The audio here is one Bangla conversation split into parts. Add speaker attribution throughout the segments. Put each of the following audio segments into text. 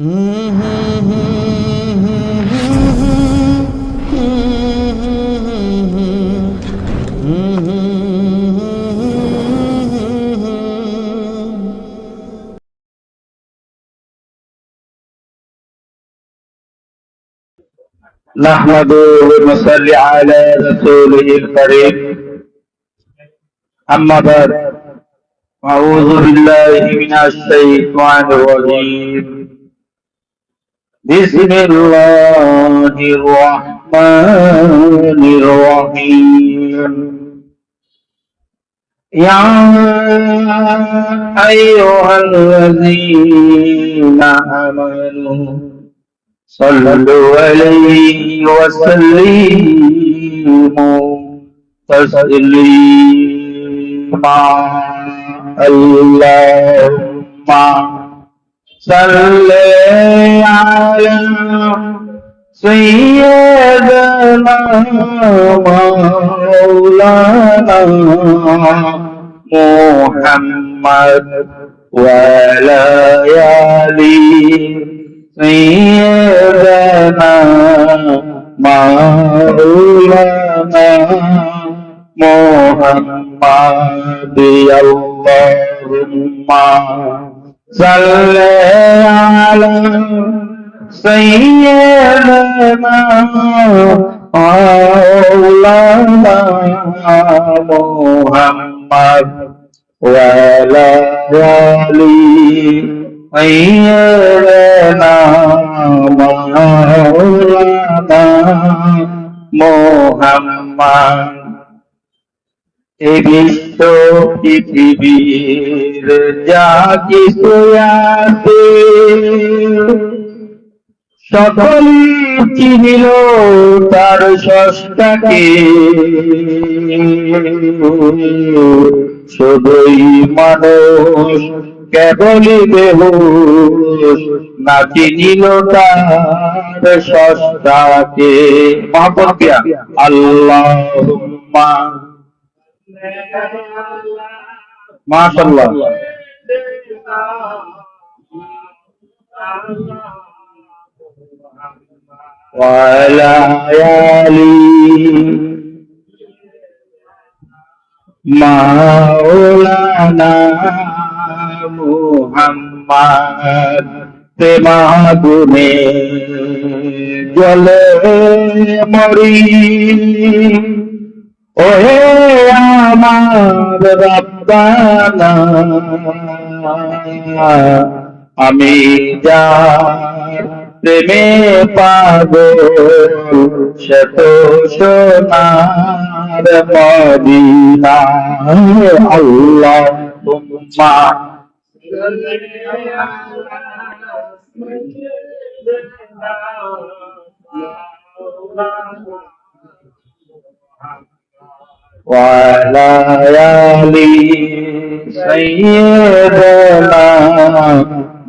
Speaker 1: نحمده ونصلي على رسوله الكريم أما بعد أعوذ بالله من الشيطان الرجيم بسم الله الرحمن الرحيم يا أيها الذين آمنوا صلوا عليه وسلموا تسليما اللهم صل على سيدنا مولانا محمد وعلى آله سيدنا مولانا محمد اللهم صل على سيدنا مولانا محمد وعلى آله سيدنا مولانا محمد এই বিশ্ব পৃথিবীর যা কিছু আছে সকলেই চিনিল তার স্রষ্টাকে শুধুই মানুষ কেবলই বেহুশ না চিনিল তার স্রষ্টাকে মহাপরকিয়া আল্লাহুম্মা মাশাআল্লাহ وعلى آل مولانا محمد প্রেমাগুনে জ্বলে মরি ওহে আমার রব্বানা আমি যার প্রেমে পাগল সে তো সোনার মদিনা আল্লাহুম্মা وعلى آل سيدنا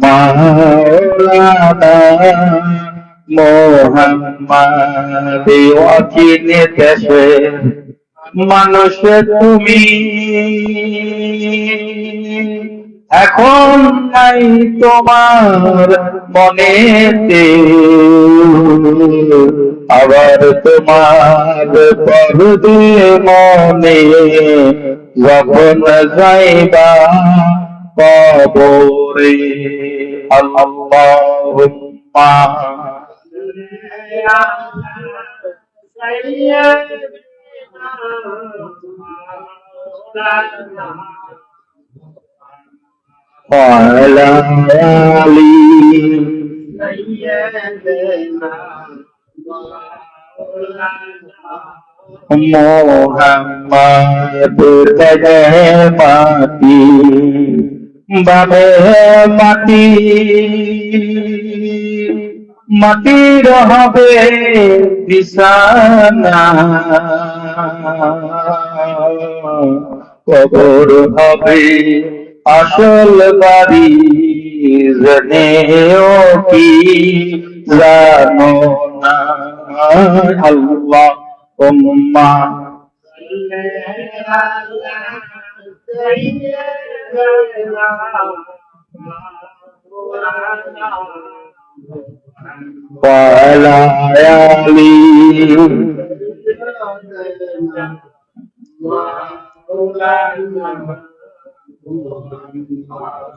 Speaker 1: مولانا محمد অচিনে দেশে মানুষ তুমি এখন নাই তোমার মনেতে আবার তোমার পরদে মনে যখন যাইবা কবরে আল্লাহুম্মা وعلى آل سيدنا মোহাম্মদ তবে মাটি বাবে মাটি মাটির হবে বিছানা কবর হবে আসল বাড়ি জেনেও কি জানো না আল্লাহুম্মা وعلى آله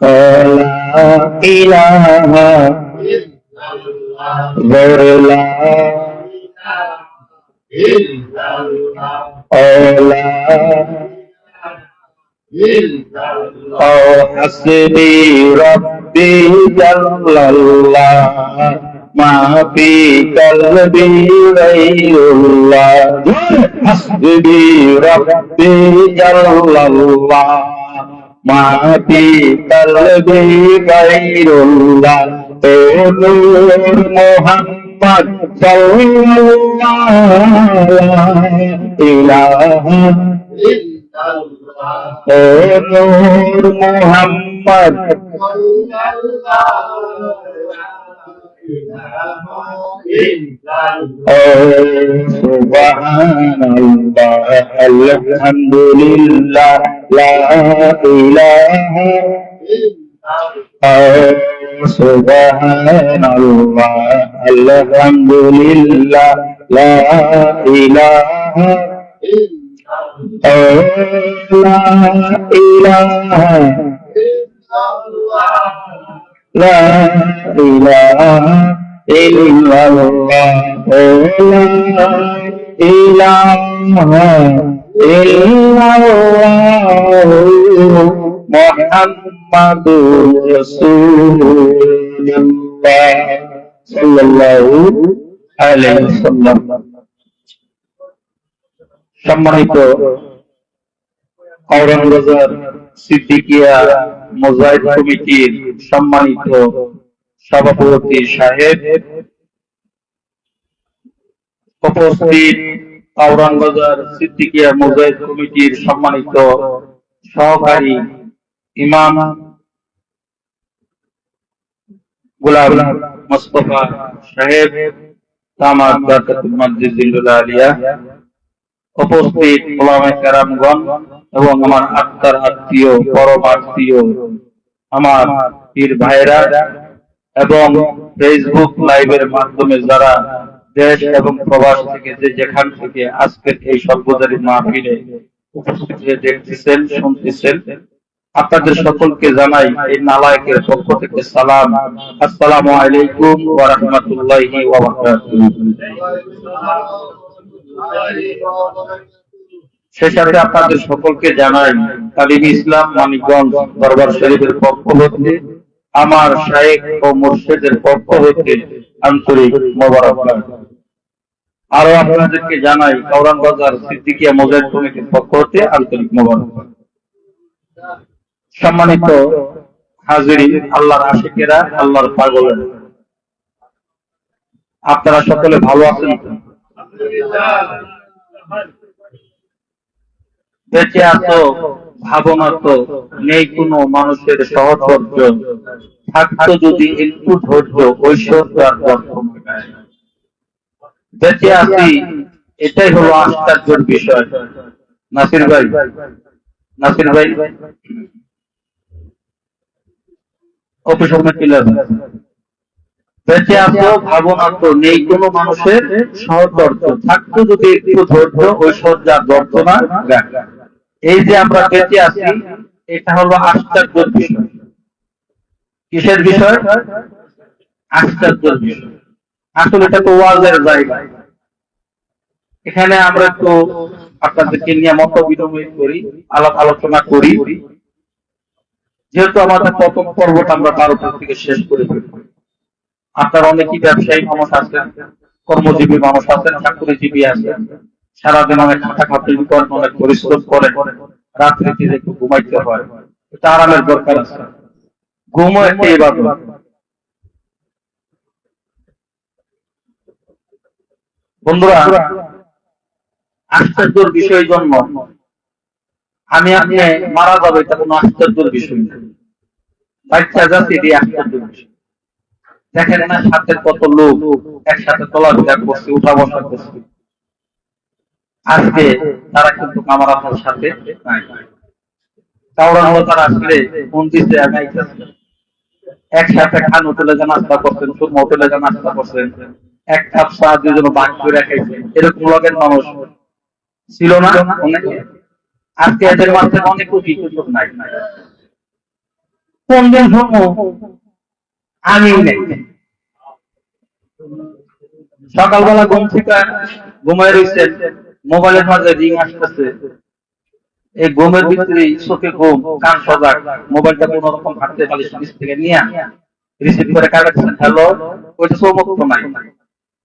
Speaker 1: لا إله غير الله حسبي ربي جل الله ما في قلبي غير الله حسبي ربي جل الله ما في قلبي غير الله نور محمد صلى الله إله نور محمد سبحان الله الحمد لله لا إله سبحان الله الحمد لله لا إله لا إله لا إله إلا الله لا إله إلا الله محمد رسول الله صلى الله عليه وسلم সম্মানিত আওরঙ্গবাজার সিদ্দিকিয়া মোজাহিদ কমিটির সম্মানিত সভাপতি সাহেব, উপস্থিত আওরঙ্গবাজার সিদ্দিকিয়া মোজাহিদ কমিটির সম্মানিত সহকারী ইমাম গোলাম মোস্তফা সাহেব তামাদ বারকাতুল মসজিদুল আলিয়া, উপস্থিত ওলামায়ে কেরামগণ এবং আমার আত্মার আত্মীয় পরমাত্মীয় আমার পীর ভাইরা এবং ফেসবুক লাইভের মাধ্যমে যারা দেশ এবং প্রবাস থেকে যেখান থেকে আজকের এই সর্বদারি মাহফিলে উপস্থিত হয়ে দেখতেছেন শুনতেছেন, আপনাদের সকলকে জানাই এই নালায়েকের পক্ষ থেকে সালাম। আসসালামু আলাইকুম ওয়া রাহমাতুল্লাহি ওয়া বারাকাতুহু। সেই সাথে আপনাদের সকলকে জানাই তালিম ইসলাম মানিকগঞ্জ দরবার শরীফের পক্ষ হতে আমার শায়েখ ও মুর্শিদের পক্ষ হতে আন্তরিক মোবারকবাদ। আরো আপনাদেরকে জানাই আওরঙ্গবাজার সিদ্দিকিয়া মোজাহিদ কমিটির পক্ষ হতে আন্তরিক মোবারকবাদ। সম্মানিত হাজিরিন, আল্লাহর আশিকেরা, আল্লাহর পাগলেরা, আপনারা সকলে ভালো আছেন? বেঁচে আছো ভাবনা তো নেই কোনো মানুষের সহচর্য, থাকতো যদি একটু ধৈর্য ঐশ্বর্য আর বর্তমান। বেঁচে আছি এটাই হলো আশ্চর্যের বিষয়। নাসির ভাই, নাসির ভাই অফিসে কিলার বেঁচে আছো ভাবনা তো নেই কোনো মানুষের সহচর্য, থাকতো যদি একটু ধৈর্য ঐশ্বর্য আর বর্তমান। এই যে আমরা বেঁচে আছি এটা হলো আশ্চর্যের বিষয়। কিসের বিষয়? আশ্চর্যের বিষয়। আসলে এটা তো ওয়াজের জায়গা। এখানে আমরা একটু আপনাদেরকে নিয়ে মত বিনিময় করি, আলাপ আলোচনা করি। যেহেতু আমাদের প্রথম পর্বটা আমরা 12টা থেকে শেষ করে ফেলব। আপনার অনেকেই ব্যবসায়ী মানুষ আছেন, কর্মজীবী মানুষ আছেন, চাকরিজীবী আছেন, সারাদিন অনেক খাটাখাটনি করেন, অনেক পরিশ্রম করেন, রাত্রিতে একটু ঘুমাইতে হয়, এটা আরামের দরকার আছে। ঘুমও একটা ইবাদত। বন্ধুরা, আশ্চর্যের বিষয় জন্য আমি আপনি মারা যাবো এটা কোনো আশ্চর্যের বিষয় না। বাচ্চা যাচ্ছে এটি আশ্চর্যের বিষয়। দেখেন না সাথে কত লোক একসাথে চলাফেরা করছে, উঠা বসা করছে, আজকে তারা কিন্তু আমার আপনার সাথে নাই। তারা আসলে কোন দিতে একসাথে খান হোটেলে যা নাস্তা করছেন, সুরমা হোটেলে যা নাস্তা করছেন, এক কাপ চা দুজন ভাগ করে খাইছেন, এরকম লগের মানুষ ছিল না অনেকে। আজকে এদের মাঝখানে অনেক অভিজ্ঞতা নাই। কোন দিন শুনবো আমি নেই, সকালবেলা ঘুম থেকে ঘুমায় রয়েছেন, মোবাইলের মাঝে রিং আসতেছে, এই ঘুমের ভিতরে চোখে ঘুম, কান সজাগ, মোবাইলটা কোন রকম হাতে বালিশ নিচ থেকে নিয়ে রিসিভ করে কাটাচ্ছেন, হ্যালো, ওইটা সৌমুক্ত নাই।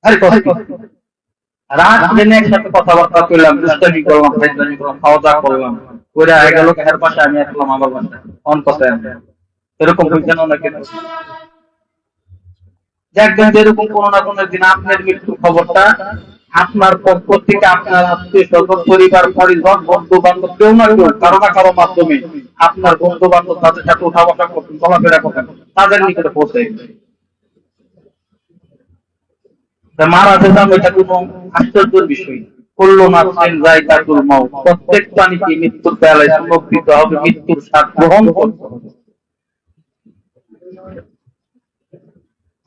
Speaker 1: আরে কষ্ট রাত দিনে একসাথে কথাবার্তা করলাম, দুষ্টামি করলাম, ফাইজলামি করলাম, খাওয়া দাওয়া করলাম, ওইটা হয়ে গেল এর পাশে, আমি আসলাম আমার বাসায় অন কথা। এরকম হয়েছে না অনেকে। দেখবেন যেরকম কোনো না কোনো দিন আপনার মৃত্যুর খবরটা আপনার পক্ষ থেকে আপনার আত্মীয় স্বজন, পরিবার, পরিজন, বন্ধু বান্ধব, কেউ না কেউ কারো না কারো মাধ্যমে আপনার বন্ধু বান্ধব তাদের সাথে উঠা বসা করতেন, চলাফেরা করতেন, তাদের নিকটে পৌঁছে মারা যেতাম। এটা কোনো আশ্চর্যের বিষয়। করলো না জায়গাতুল মাউত, প্রত্যেক প্রাণীকে মৃত্যুর বেলায় সমর্পিত হবে, মৃত্যুর স্বাদ গ্রহণ করতে হবে।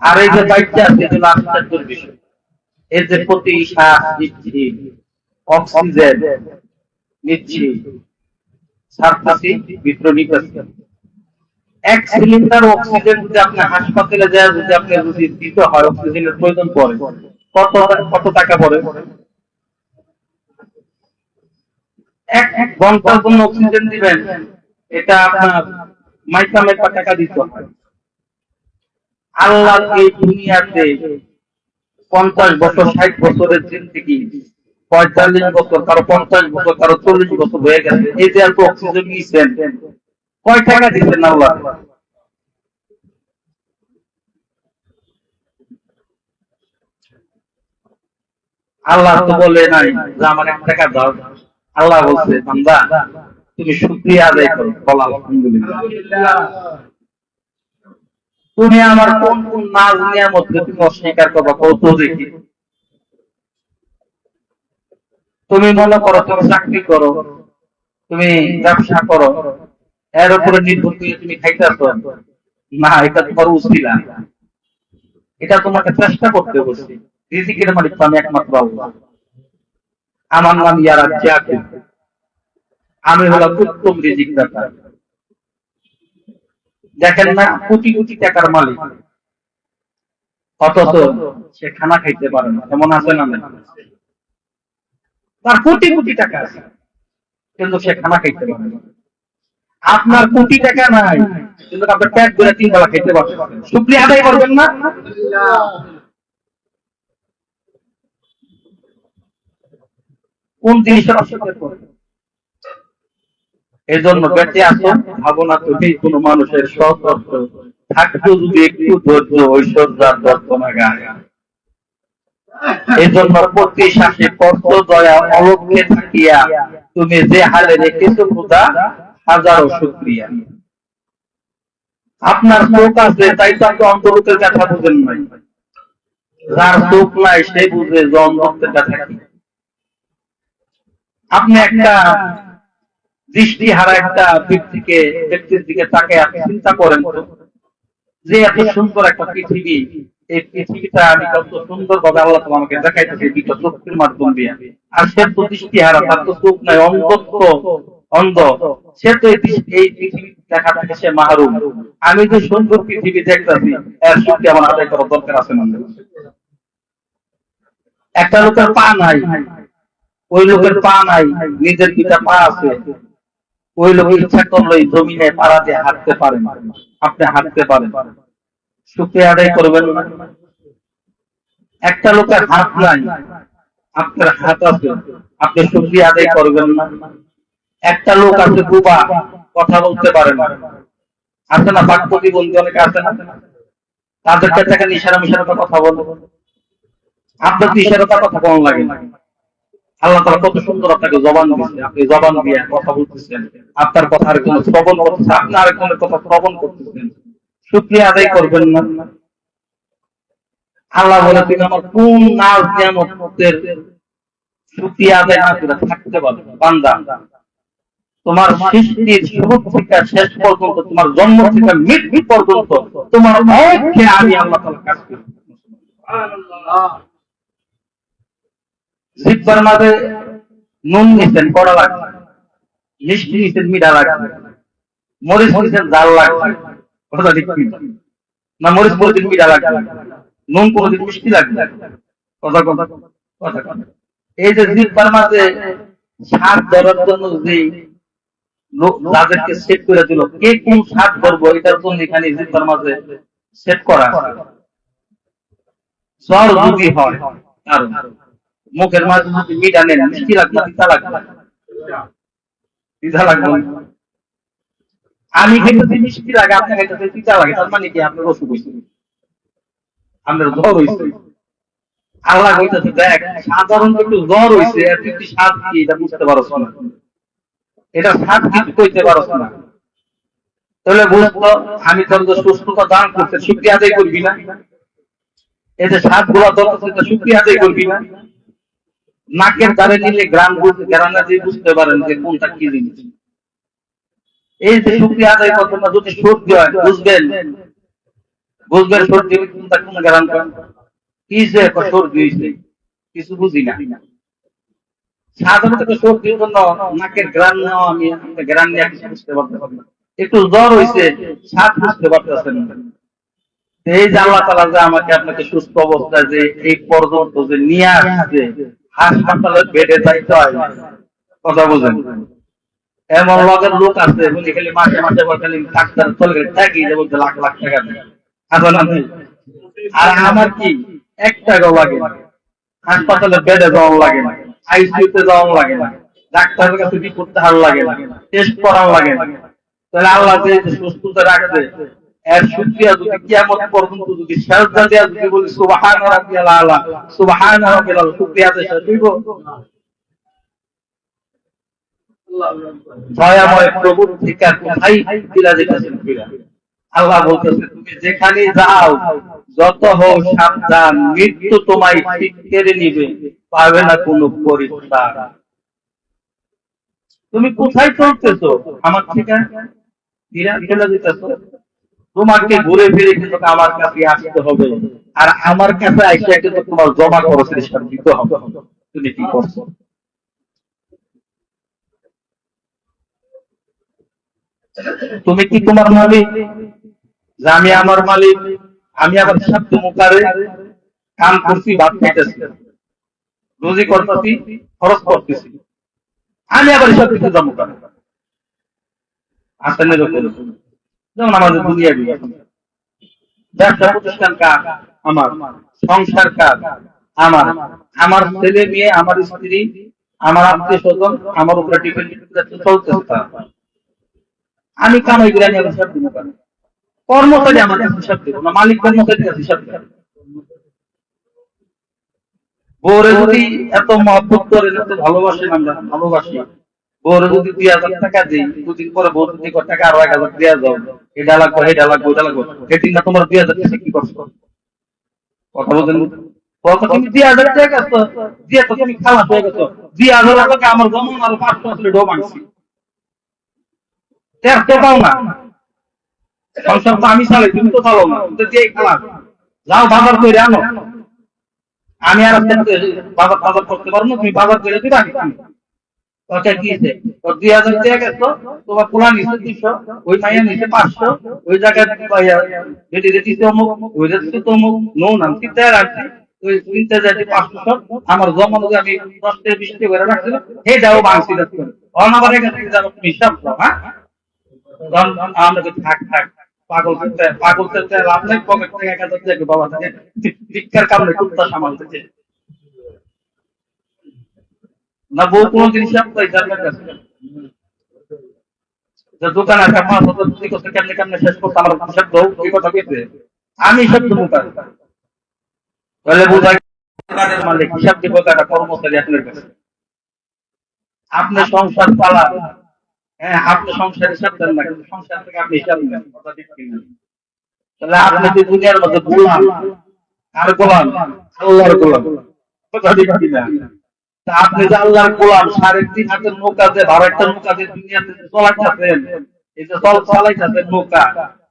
Speaker 1: আর এই যে বাইকটা আছে, এটা আশ্চর্যের বিষয়। এর যে প্রতি শ্বাস নিচ্ছি, অক্সিজেন নিচ্ছি, ছাড়তেছি, ভিতরে নিতেছি, এক সিলিন্ডার অক্সিজেন যদি আপনি হাসপাতালে যায়, যদি আপনি যদি দিতে হয়, অক্সিজেনের প্রয়োজন পড়ে, কত কত টাকা পড়ে? এক ঘন্টার জন্য অক্সিজেন দিবেন, এটা আপনার মাইকা মাইকা টাকা দিতে হয়। আল্লাহ এই দুনিয়াতে 50 বছর, 60 বছরের জিন্দেগি, 45 বছর, কারো 50 বছর, কারো 40 বছর হয়ে গেছে, এই যে এত অক্সিজেন নিয়েছেন, কয় টাকা দিচ্ছেন আল্লাহ? আল্লাহ তো বলে নাই যে আমার 1 টাকা দাও। আল্লাহ বলছে, বান্দা তুমি শুকরিয়া আদায় করো, বলো আলহামদুলিল্লাহ। তুমি আমার কোন কোন নাজ নিয়ামত তুমি অস্বীকার করবা, কত দেখি। তুমি মনে করো তুমি চাকরি করো, তুমি ব্যবসা করো, এর উপরে নির্ভর করে তুমি খাইতেছো না, এটা তোমার উসিলা, এটা তোমাকে চেষ্টা করতে বলছি। রিজিকের মালিক তো আমি একমাত্র আল্লাহ। আমার নাম ইয়ারা জাকির, আমি হলাম উত্তম রিজিক দাতা। দেখেন না, কোটি কোটি টাকার মালিক, অথচ সে খানা খাইতে পারে না, এমন আছে না? তার কোটি কোটি টাকা আছে, কিন্তু সে খানা খাইতে পারে না। আপনার কোটি টাকা নাই, কিন্তু আপনার পেট ভরে 3 বেলা খেতে পারবেন, শুকরিয়া আদায় করবেন না? কোন জিনিসের অস্বীকার করবেন? এই জন্য বেঁচে আসো, ভাবনা তুমি কোন মানুষের সৎ অর্থ থাকতো যদি একটু ধৈর্য, ঐশ্বর্য আর দর্শনা গায়। এই জন্য প্রতি শ্বাসে কষ্ট, দয়া, অলক্ষ্যে থাকিয়া তুমি যে হালে রেখেছো খোদা, হাজারো শুকরিয়া। আপনার চোখ আছে, তাই তো আপনি অন্তরূপের কথা বুঝেন নাই। যার চোখ নাই সে বুঝে যে অন্তরের কথা কি। আপনি একটা দৃষ্টিহারা একটা ব্যক্তির দিকে তাকে আপনি চিন্তা করেন যে এত সুন্দর একটা পৃথিবী, এই পৃথিবীটা আমি কত সুন্দর ভাবে আল্লাহ তাআলা আমাকে দেখাইতেছে দুটো চোখের মাধ্যম দিয়ে। আর সে তো দৃষ্টিহারা, তার তো চোখ নাই, অন্ধ, সে তো এই পৃথিবী দেখা থেকে সে মাহরুম। আমি যে সুন্দর পৃথিবী দেখতেছি, এর সত্যি আমার আদায় করার দরকার আছে না? একটা লোকের পা নাই, ওই লোকের পা নাই, নিজের 2টা পা আছে, ওই লোক ইচ্ছা করলে জমিনে পাড়া দিয়ে হাঁটতে পারেন, আপনি হাঁটতে পারেন, শুকরিয়া আদায় করবেন না? একটা লোকের হাত নাই, আপনার হাত আছে, আপনি শুকরিয়া আদায় করবেন না? একটা লোক আছে বুবা, কথা বলতে পারে না, আছে না? বাক প্রতিবন্ধী অনেকে আছে না? তাদের কাছে একটা ইশারা মিশারা কথা বলবো, আপনার তো ইশারাটা কথা কেমন লাগে না? আল্লাহ তাআলা কত সুন্দর আপনাকে জবান দিয়েছে, আপনি জবান দিয়ে কথা বলতেছেন, আপনার কথা আরেকজন শ্রবণ করতেছে, আপনি আরেকজনের কথা শ্রবণ করতেছেন, শুকরিয়া আদায় করবেন না? আল্লাহ বলে, তুমি আমার কোন নাজ নিয়ামতের শুকরিয়া আদায় না করে থাকতে পারবে বান্দা? তোমার সৃষ্টির শুরু থেকে শেষ পর্যন্ত, তোমার জন্ম থেকে মৃত্যু পর্যন্ত তোমার অনেককে আমি আল্লাহ তাআলা কাজ করি। জিহ্বার মাঝে নুন নিছেন কড়া লাগবে, মিষ্টি নিছেন মিঠা লাগবে, মরিচ নিছেন ঝাল লাগবে, কথা ঠিক না? মরিচ কোনদিন মিঠা লাগবে, নুন কোনদিন মিষ্টি লাগবে, কথা কথা কথা কথা। এই যে জিহ্বার মাঝে স্বাদ ধরার জন্য যে যাদেরকে সেট করে দিল, কে কোন স্বাদ করবো এটার জন্য এখানে জিহ্বার মাঝে সেট করা জ্বর যদি হয়, আর মুখের মাঝে যদি মিঠা নেন, মিষ্টি লাগবে তিতা লাগবে, তিতা লাগবে। আমি খেতে মিষ্টি লাগে, আপনার খেতে তিতা লাগে, তার মানে কি আপনার অসুখ হয়েছে, আপনার জ্বর হয়েছে। আল্লাহ কইতেছে দেখ, সাধারণ একটু জ্বর হয়েছে আর তুই স্বাদ কি এটা বুঝতে পারছ না, এটা স্বাদ কি কইতে পারছ না, তাহলে বুঝতো আমি তোর যে সুস্থতা দান করতে শুকরিয়া আদায় করবি না? এই যে স্বাদ গুলা তোর শুকরিয়া আদায় করবি না? নাকের দ্বারে নিলে গ্রানা দিয়ে বুঝতে পারেন যে কোনটা কি জিনিস। এই যে শুকরিয়া আদায় করতে না, যদি সর্দি হয় বুঝবেন, বুঝবেন সর্দি কোনটা কোন গ্রান কি যে সর্দি হয়েছে, কিছু বুঝি না। সাধারণত সর্দির জন্য নাকের গ্রান নেওয়া, আমি গ্রান নিয়ে কিছু বুঝতে পারতে পারি না। একটু জ্বর হয়েছে, স্বাদ বুঝতে পারতেছেন। এই যে আল্লাহ তাআলা যে আমাকে আপনাকে সুস্থ অবস্থায় যে এই পর্যন্ত যে নিয়ে আসছে, হাসপাতালের বেডে যাইতে হয়, কথা বোঝেন? এমন লগের লোক আছে বলি খালি মাসে মাসে খালি ডাক্তার চলে গেলে থাকি যে বলতে লাখ লাখ টাকা নেই, আর আমার কি এক টাকাও লাগে না, হাসপাতালের বেডে যাওয়া লাগে না, আইসিইউতে যাওয়া লাগে না, ডাক্তারের কাছে রিপোর্ট দেওয়ার লাগে না, টেস্ট করার লাগে না। তাহলে আল্লাহ যে সুস্থতা রাখছে, এর শুকরিয়া যদি কিয়ামত পর্যন্ত যদি সেজদা দেয়া যদি বলি সুবহান রাব্বিয়াল আলা, সুবহান রাব্বিয়াল আলা, শুকরিয়া তে শেষ হইব? দয়াময় প্রভুর থেকে কোথায় ফিরা যেতেছেন ফিরা। আল্লাহ বলতেছে তুমি যেখানে যাও যত হও সাবধান, মৃত্যু তোমায় ঠিক কেড়ে নিবে, পাবে না কোনো পরিত্রাণ। তুমি কোথায় চলতেছো আমার থেকে ফিরা ফেলে যেতেছো, তোমাকে ঘুরে ফিরে কিন্তু আমার কাছে আসতে হবে, আর আমার কাছে আইসা কিন্তু তোমার জমা খরচের হিসাব দিতে হবে। তুমি কি করছো? তুমি কি তোমার মালিক? যে আমি আমার মালিক, আমি আবার হিসাব দেবো কারে? কাম করছি, ভাত খাইতেছি, রুজি করতেছি, খরচ করতেছি, আমি আবার হিসাব দিতে যাবো কারে? আসলে যেমন আমাদের দুনিয়া ব্যবসা প্রতিষ্ঠান কার? আমার। সংসার কার? আমার। আমার ছেলে মেয়ে, আমার স্ত্রী, আমার আত্মীয় স্বজন আমার উপরে ডিপেন্ড চলতেছে। আমি কামাই করে নিয়ে হিসাব দিব কেন? কর্মচারী আমার কাছে হিসাব দেবো না, মালিক কর্মচারীর কাছে হিসাব দেবো। বউরে যদি এত মহব্বত করেন, এত ভালোবাসেন, আমরা ভালোবাসি, বউরে যদি ২,০০০ টাকা দিই, দুদিন পরে বউ যদি টাকা আরো ১,০০০ দেওয়া যাও, এটা লাগবে, এটা লাগবে, ওটা লাগবে, সেদিন না তোমার ২,০০০ টাকা কি করছো? কথা বলছেন? তুমি ২,০০০ টাকা দিয়ে তো তুমি খালাস হয়ে গেছো, ২,০০০ টাকা আমার জমা আরো ৫০০ আসলে ডো মাংসি তো পাও না। সংসার তো আমি চালাই, তুমি তো চালো না, দিয়ে খালাস যাও বাজার করে আনো। আমি আর বাজার টাজার করতে পারবো না, তুমি বাজার করে দিবা। কি ২,০০০ টাকা গেছো, তোমার পোলা নিচ্ছে ২০০, ওই মাইয়া নিচ্ছে ৫০০, ওই জায়গায় অমুক, ওই যাচ্ছে তমুক, নো নাম চিন্তা রাখছি, ওই চিন্তা যাচ্ছে ৫০০, আমার জমানো যে আমি ১০ থেকে ২০ টাকা করে রাখছিলাম, হে যাও বাংসি যাচ্ছে অনাবার এখান থেকে যাবো, তুমি হিসাব করো। হ্যাঁ, আমরা থাক থাক পাগল পাগল লাভ নেই, পকেট থেকে ১,০০০ টাকা বাবা থেকে ভিক্ষার কামড়ে কুত্তা সামালতেছে না। বউ কোনো জিনিস দোকান আছে, ৫,০০০ চুরি করতে কেমনে কেমনে শেষ করতে আমার হিসাব দাও, এই কথা কেটে আমি হিসাব দেবো কার? তাহলে বোঝা গেল মালিক হিসাব দিব কারা? কর্মচারী আপনার কাছে। আপনি সংসার চালান, হ্যাঁ আপনি সংসার হিসাব দেন না, কিন্তু সংসার থেকে আপনি হিসাব নেন, কথা ঠিক কিনা? তাহলে আপনি তো দুনিয়ার মধ্যে গোলাম, আর গোলাম আল্লাহর গোলাম, কথা ঠিক কিনা? তা আপনি যে আল্লাহর গোলাম 3.5 হাতের নৌকা যে ভালো একটা নৌকা যে দুনিয়াতে চলাইতেছেন, এই যে চালাইতেছেন নৌকা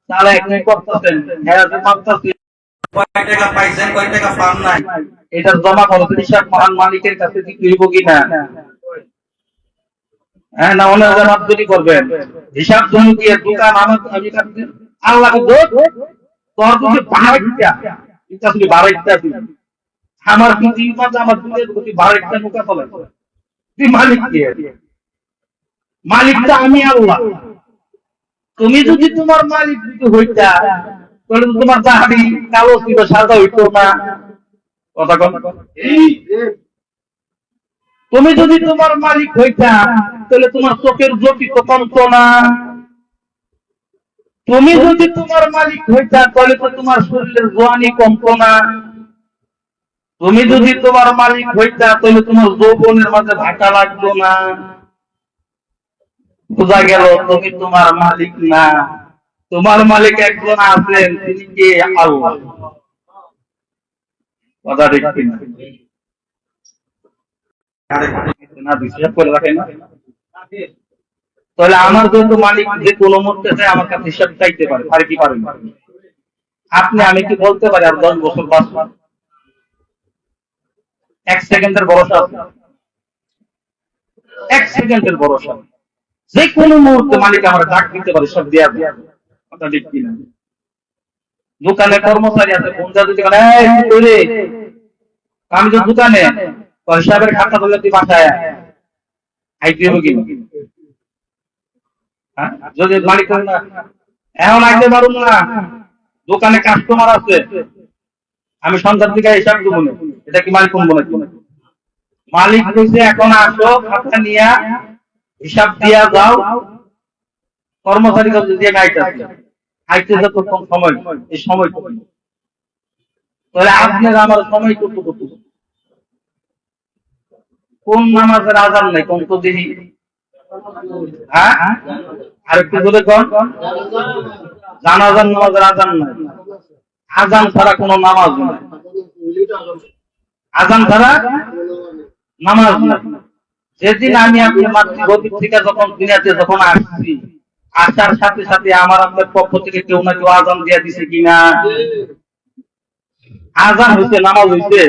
Speaker 1: চালাই কি করতেছেন, হ্যাঁ যে মারতেছেন, কয় টাকা পাইছেন কয় টাকা পান নাই, এটার জমা খরচের হিসাব মহান মালিকের কাছে দিতে হইব কিনা? হ্যাঁ, না হলে মাপজুরি করবেন, হিসাব জমি দিয়ে দোকান আমার আমি কাটতে আল্লাহকে দোষ, তোর যদি বাড়াইটা এটা শুধু বাড়াইটা আমার কিন্তু ইমান আমার দুনিয়ার প্রতি বাড়াইটা নৌকা চলে, তুই মালিক কে? মালিকটা আমি আল্লাহ। তুমি যদি তোমার মালিক যদি হইতা তাহলে তোমার দাড়ি কালো ছিল সাদা হইতো না, কথা কম। তুমি যদি তোমার মালিক হইতা তাহলে তোমার চোখের জ্যোতি তো কমতো না, তুমি যদি তোমার মালিক হইতা তাহলে তো তোমার শরীরের জোয়ানি কমতো না, তুমি যদি তোমার মালিক হইতা তাহলে তোমার যৌবনের মাঝে ভাটা লাগতো না। বোঝা গেল তুমি তোমার মালিক না, তোমার মালিক একজন আছেন, তিনি কে? আল্লাহ। কথা ঠিক কিনা? না বিশ্বাস করে রাখে না, তাহলে আমার যেহেতু মালিক যে কোনো মুহূর্তে চাই আমার কাছে হিসাব চাইতে পারে, পারে কি পারে না? আপনি আমি কি বলতে পারি আর 10 বছর বাঁচব? 1 সেকেন্ডের ভরসা আছে, 1 সেকেন্ডের ভরসা, যে কোনো মুহূর্তে মালিক আমার ডাক দিতে পারে, সব দেয়া দেয়া। কথা ঠিক কিনা? দোকানে কর্মচারী আছে, বন্ধা যদি বলে এই কি করে, আমি তো দোকানে, হিসাবের খাতা ধরলে তুই বাসায় আইতে হবে কি? যদি মালিক না এখন আইতে পারুন না, দোকানে কাস্টমার আছে, আমি সন্ধ্যার দিকে হিসাব দেবো না, এটা কি মালিক কোন বলে? মালিক বলছে এখন আসো খাতা নিয়ে হিসাব দিয়া যাও, কর্মচারী দিয়ে আইতে আইতে যতক্ষণ সময়, এই সময় তাহলে আপনার আমার সময় কত কত, কোন নামাজের আজান নাই কোন তো দিনই, হ্যাঁ আরেকটু জোরে কোন, জানাজার নামাজের আজান নাই, আজান ছাড়া কোনো নামাজ নাই, আজান ছাড়া নামাজ নাই। যেদিন আমি আপনি মাতৃগতি থেকে যখন দুনিয়াতে যখন আসছি, আসার সাথে সাথে আমার আপনার পক্ষ থেকে কেউ না কেউ আজান দিয়ে দিছে কিনা? আজান হইছে, নামাজ হইছে।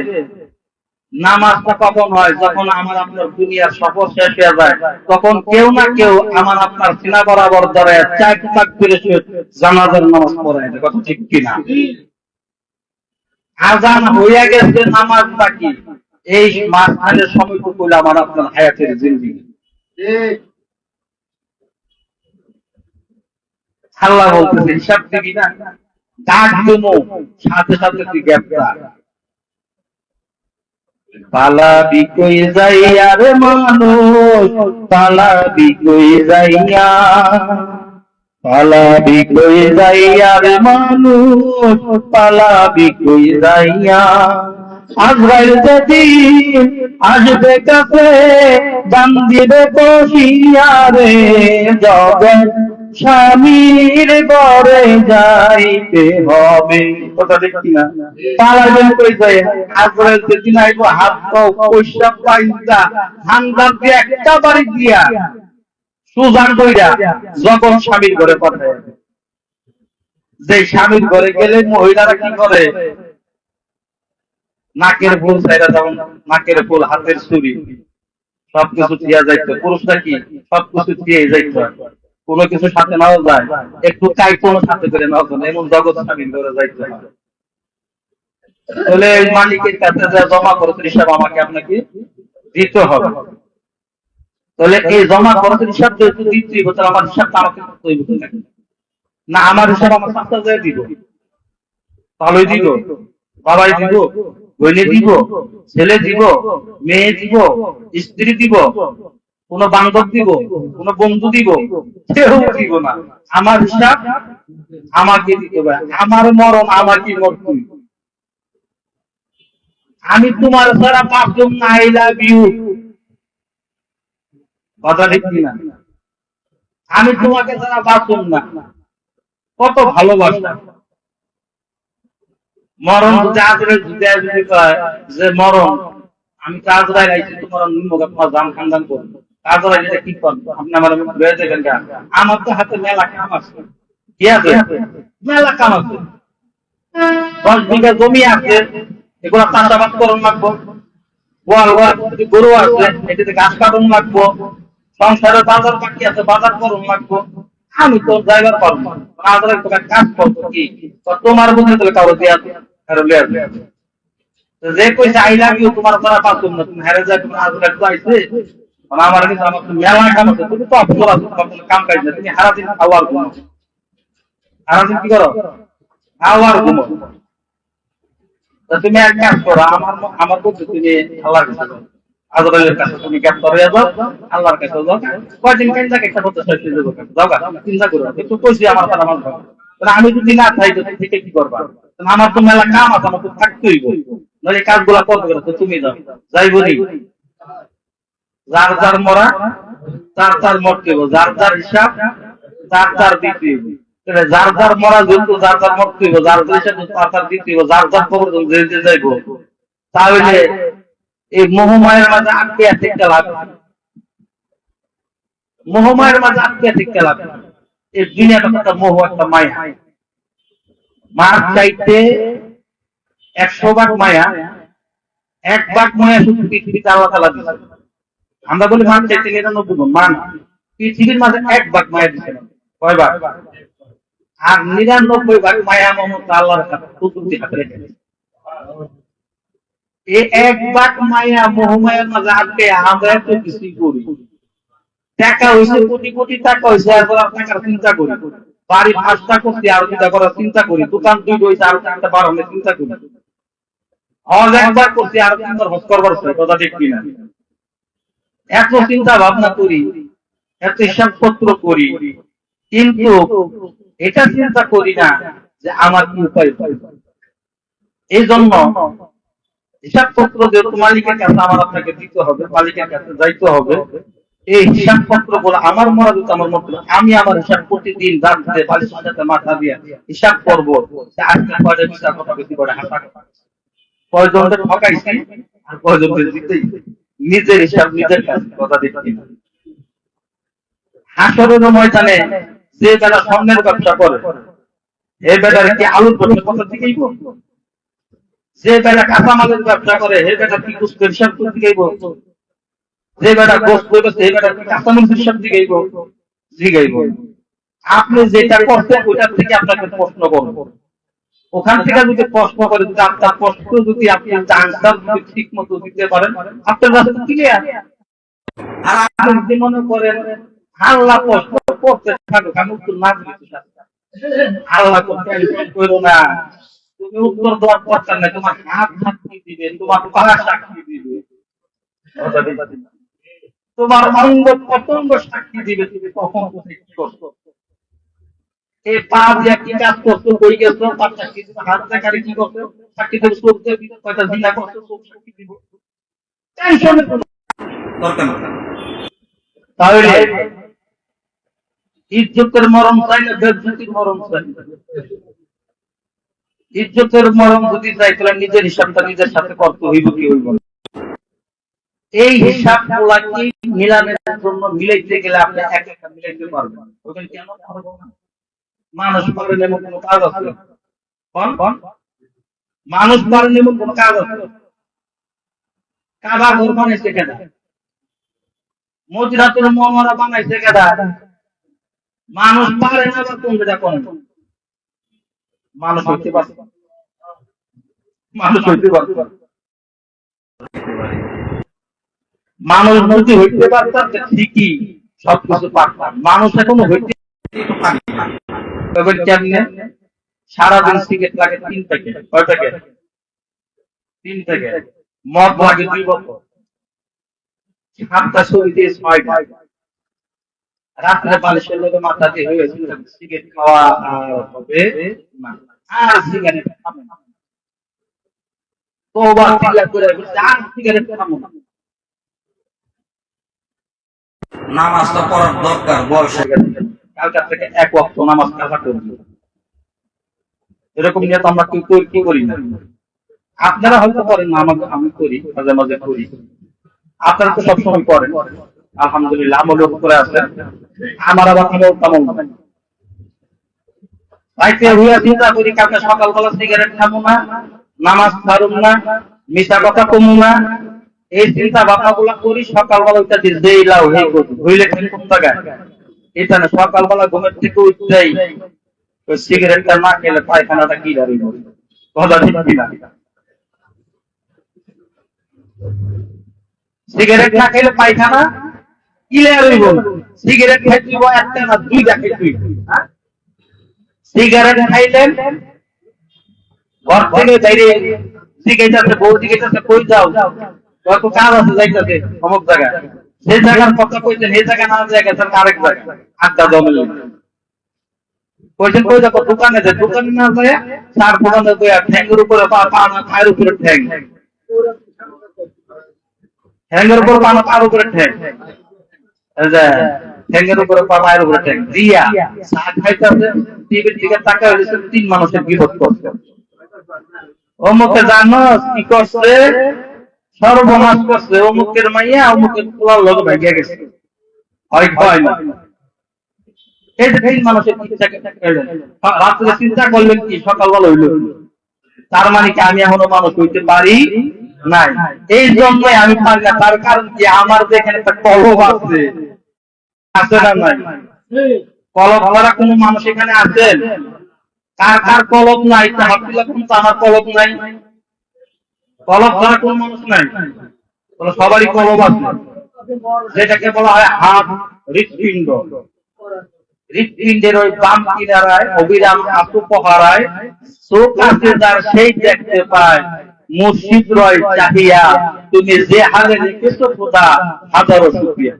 Speaker 1: নামাজটা কখন হয়? যখন আমার আপনার দুনিয়ার সফর শেষ হয়ে যায়, তখন কেউ না কেউ আমার আপনার সিনা বরাবর ধরে চাক চাক করে জানাজার নামাজ পড়ায়, কথা ঠিক কিনা? আজান হইয়া গেছে, নামাজ বাকি, এই মাঝখানের সময়টুকু আমার আপনার হায়াতের জিন্দেগি। আল্লাহ বলতেছে হিসাব দিবি না, ডাক দেবো সাথে সাথে তুই গ্রেফতার। পালাবি কই যাইয়া রে মানুষ, পালাবি কই যাইয়া, পালাবি কই যাইয়া রে মানুষ, পালাবি কই যাইয়া, আজরাইল যেদিন আসবে কাছে দান দিবে বসিয়া রে, যবে স্বামীর ঘরে যাইতে হবে, কথা ঠিক কিনা? পালাবেন কই যায়? আজরাইল যেদিন আইব হাত পাও পয়সা পাইতা হান্দার দিয়ে একটা বাড়ি দিয়া সুজান কইরা যখন স্বামীর ঘরে পাঠায়, যে স্বামীর ঘরে গেলে মহিলারা কি করে? নাকের ফুল ছাইরা, যেমন নাকের ফুল, হাতের চুড়ি সবকিছু দিয়া যাইতো, পুরুষরা কি সবকিছু দিয়ে যাইতো, কোনো কিছু সাথে নাও যায়, একটু কাই কোনো সাথে করে নাও যায়, এমন জগৎ স্বামীর ঘরে যাইতো। তাহলে মালিকের কাছে যা জমা খরচের হিসাব আমাকে আপনাকে দিতে হবে। তাহলে এই জমা খরচের হিসাব যেহেতু দিতেই হবে, তাহলে আমার হিসাবটা আমাকে করতে হইবে না? আমার হিসাব আমার চাচা যায় দিব, ভালোই দিব, বাবাই দিব, বইনে দিব, ছেলে দিব, মেয়ে দিব, স্ত্রী দিব, কোন বান্ধব দিব, কোন বন্ধু দিব, কেউ দিব না। আমার হিসাব আমাকে দিতে হবে, আমার মরণ আমাকে মরতে হইবে। আমি তোমার ছাড়া বাঁচব না, আই লাভ ইউ, কথা ঠিক কিনা? আমি তোমাকে ছাড়া বাঁচব না, কত ভালোবাসা। মরণ যদি আদরে যদি কয় যে মরণ আমি কাজ রাইছি তোমার নিম্নগা তোমার জান খানদান করবো কাজ রাইলে কি করবো আপনি আমার রয়ে যাবেন গা আমার তো হাতে মেলা কাম আছে কি আছে মেলা কাম আছে 10 বিঘা জমি আছে এগুলা চাষাবাদ করুন লাগবো গোয়াল ঘর যদি গরু আছে এটাতে ঘাস কাটুন লাগবো সংসারে বাজার বাকি আছে বাজার করুন লাগবো আমি তো ড্রাইভার পারবো বাজারে তোকে কাজ করবো কি তোমার বুঝে তোকে কারো দেয়া কারো লেয়া যে কইছে আই লাভ ইউ তোমার দ্বারা পাচ্ছুম না তুমি হেরে যায় তোমার আজ একটু আইছে মানে আমার কিন্তু আমার তো মেলা কাম আছে তুমি তো অফসর আছো তোমার কোনো কাম কাজ না তুমি সারাদিন খাওয়ার ঘুমো সারাদিন কি করো খাওয়ার ঘুমো তা তুমি এক কাজ করো আমার আমার বলছো তুমি আল্লাহর কাছে যাও আজরাইলের কাছে তুমি গ্রেফতার হয়ে যাও আল্লাহর কাছে যাও কয়দিন কেন যাকে একটা কথা শেষ হয়ে যাবো যাও গা চিন্তা করো কিন্তু কইছি আমার কথা মানবা তাহলে আমি যদি না চাই তো থেকে কি করবা আমার তো মেলা কাম আছে আমার তো থাকতেই নয় কাজগুলা করতে গেলে তো তুমি যাও যাইব নি যার যার মরা তার তার মরতে হইব যার যার হিসাব তার তার দিতে হইব যার যার মরা যেহেতু যার যার মরতে হইব যার যার হিসাব তার তার দিতে হইব যার যার খবর যেতে যাইব তাহলে এই মোহমায়ের মাঝে আটকে আছে একটা লাভ মোহমায়ের মাঝে আটকে আছে একটা লাভ এই দুনিয়াটা একটা মোহ একটা মায়া মার চাইতে 100 ভাগ মায়া 1 ভাগ মায়া শুধু পৃথিবীতে আল্লাহ তাআলা দিয়েছেন আমরা বলি মান চাইতে 99 গুণ মান পৃথিবীর মাঝে 1 ভাগ মায়া দিয়েছেন কয় ভাগ আর 99 ভাগ মায়া মমতা আল্লাহর কাছে কুদরতি হাতে রেখেছে এই 1 ভাগ মায়া মোহমায়ার মাঝে আটকে আমরা এত কিছু করি টাকা হইছে কোটি কোটি টাকা হইছে আর টাকার চিন্তা করি বাড়ি 5টা করতে আর চিন্তা করার চিন্তা করি দোকান 2 হইছে আর একটা বাড়ানোর চিন্তা করি হজ একবার করছি আর তিনবার হজ করবার কথা ঠিক কিনা এত চিন্তা ভাবনা করি এত হিসাবপত্র করি কিন্তু এটা চিন্তা করি না যে আমার কি উপায় এই জন্য হিসাবপত্র যেহেতু মালিকের কাছে আমার আপনাকে দিতে হবে মালিকের কাছে যাইতে হবে এই হিসাবপত্র বলে আমার মরা যদি আমার মত আমি আমার হিসাব প্রতিদিন রাত্রে বালিশের সাথে মাথা দিয়ে হিসাব করবো আজকে কয়টা বিচার কথা বেশি করে হাসা কয়জনকে ঠকাইছি আর কয়জনকে জিতেই নিজের হিসাব নিজের কাছে কথা দেখছি হাসরের ময়দানে যে বেলা স্বর্ণের ব্যবসা করে এই বেলার কি আলুর ব্যবসা কথা থেকেই যে বেলা কাঁচামালের ব্যবসা করে হে বেটা কি গোস্তের হিসাব দিকেই বলতো যে বেটা গোস্ত করবে সেই বেটা কি কাঁচামালের হিসাব দিকেই জিগাইব আপনি যেটা করছেন ওইটার থেকে আপনাকে প্রশ্ন করবো ওখান থেকে যদি প্রশ্ন করে যদি আপনার প্রশ্ন যদি আপনি আনসার যদি ঠিক মতো দিতে পারেন আপনার রাস্তা ক্লিয়ার আর আপনি যদি মনে করেন আল্লাহ প্রশ্ন করতে থাকুক আমি উত্তর না দিতে আল্লাহ টেনশন করো না তুমি উত্তর দেওয়ার দরকার নাই তোমার হাত সাক্ষী দিবে তোমার পা সাক্ষী দিবে তোমার অঙ্গ প্রত্যঙ্গ সাক্ষী দিবে তুমি কখন কোথায় কি করছো এই পা দিয়ে কি কাজ করছো কই গেছো তার সাক্ষী দিবে হাত দেখারে কি করছো সাক্ষী দেবে চোখ দিয়ে কয়টা জিনা করছো চোখ সাক্ষী দিব টেনশনের কোনো দরকার না তাহলে ইজ্জতের মরণ চাই না বেজ্জতির মরণ চাই ইজ্জতের মরণ যদি চাই তাহলে নিজের হিসাবটা নিজের সাথে করতে হইব কি হইব এই হিসাব গুলাকে মিলানোর জন্য মিলাইতে গেলে আপনি এক একটা মিলাইতে পারবেন ওখানে কেন পারবো না মানুষ পারেন এমন কোনো কাজ আছে কোন মানুষ পারেন এমন কোনো কাজ আছে কাবা ঘর বানাইছে কেন মদিনাতুল মুনাওয়ারা বানাইছে কেন মানুষ পারে না বা কোন যেটা কোন মানুষ হইতে পারে মানুষ হইতে পারে মানুষ যদি হইতে পারতাম ঠিকই সবকিছু পারতাম মানুষ এখনো হইতে পারি না তবে কেমনে সারাদিন সিগারেট লাগে 3 প্যাকেট কয় প্যাকেট 3 প্যাকেট মদ লাগে 2 বোতল সাতটা ছবি দিয়ে 6টা রাত্রে বালিশের লোকে মাথা দিয়ে হয়েছে সিগারেট খাওয়া হবে না আর সিগারেট খাবো না তোবা তিলা করে আর সিগারেট খাবো না নামাজটা পড়ার দরকার বয়স হয়ে গেছে কালকা থেকে 1 ওয়াক্ত নামাজ কাজা করব এরকম নিয়ে তো আমরা কি করি না আপনারা হয়তো করেন না, আমাকে আমি করি, মাঝে মাঝে করি, আপনারা তো সবসময় করেন, আলহামদুলিল্লাহ আমল করে আছেন। আমার আবার আমল তেমন নাই। রাইতে হইয়া চিন্তা করি কালকে সকালবেলা সিগারেট খাবো না, নামাজ ছাড়ুম না, মিথ্যা কথা কমু না, এই চিন্তা ভাবনা গুলা করি। সকালবেলা ওইটা যেই লাও এই করি হইলে খালি কোন জায়গায় এটা না, সকালবেলা ঘুমের থেকে উঠতেই ওই সিগারেটটা না খেলে পায়খানাটা কি দাঁড়িয়ে কথা ঠিক কিনা? সিগারেট না খেলে পায়খানা ক্লিয়ার হইব না। সিগারেট খাইতে একটা না দুইটা খাইতে, সিগারেট খাইলেন ঘর থেকে বাইরে জিজ্ঞাসা বউ জিজ্ঞাসা কই যাও, কত কাজ আছে যাইতেছে অমুক জায়গায়, সেই জায়গার কথা কইছেন, এই জায়গা না যায় গেছেন আরেক জায়গায় আড্ডা জমে কইছেন কই যাবো দোকানে যায়, দোকানে না যায় চার দোকানে যায় ঠ্যাঙ্গের উপরে পা, পা না পায়ের উপরে ঠ্যাং, ঠ্যাঙ্গের উপর পা না পায়ের উপরে ঠ্যাং, ঠ্যাঙ্গের উপরে পা পায়ের উপরে ঠ্যাং দিয়া চা খাইতেছে, টিভির দিকে তাকায় হয়েছে, তিন মানুষের বিপদ করছে। অমুকে জানো কি করছে, সর্বনাশ করছে, অমুকের মাইয়া অমুকের পোলার লোক ভাগিয়া গেছে, হয় হয় না। এই যে তিন মানুষের রাত্রে চিন্তা করলেন কি সকালবেলা হইল, তার মানে কি আমি এখনো মানুষ হইতে পারি নাই। এই জন্যই আমি পারি না, তার কারণ কি আমার যে এখানে একটা কলব আছে, আছে না নাই? কলব ছাড়া কোন মানুষ এখানে আছেন? কার কার কলব নাই? কিন্তু আমার কলব নাই। কলব ছাড়া কোন মানুষ নাই, সবারই কলব আছে, যেটাকে বলা হয় হাত হৃৎপিণ্ড। হৃৎপিণ্ডের ওই বাম কিনারায় অবিরাম আঁসু পহারায় চোখ আছে যার সেই দেখতে পায়, মুর্শিদ রয় চাহিয়া তুমি যে হালে রেখেছো খোদা হাজারো শুকরিয়া।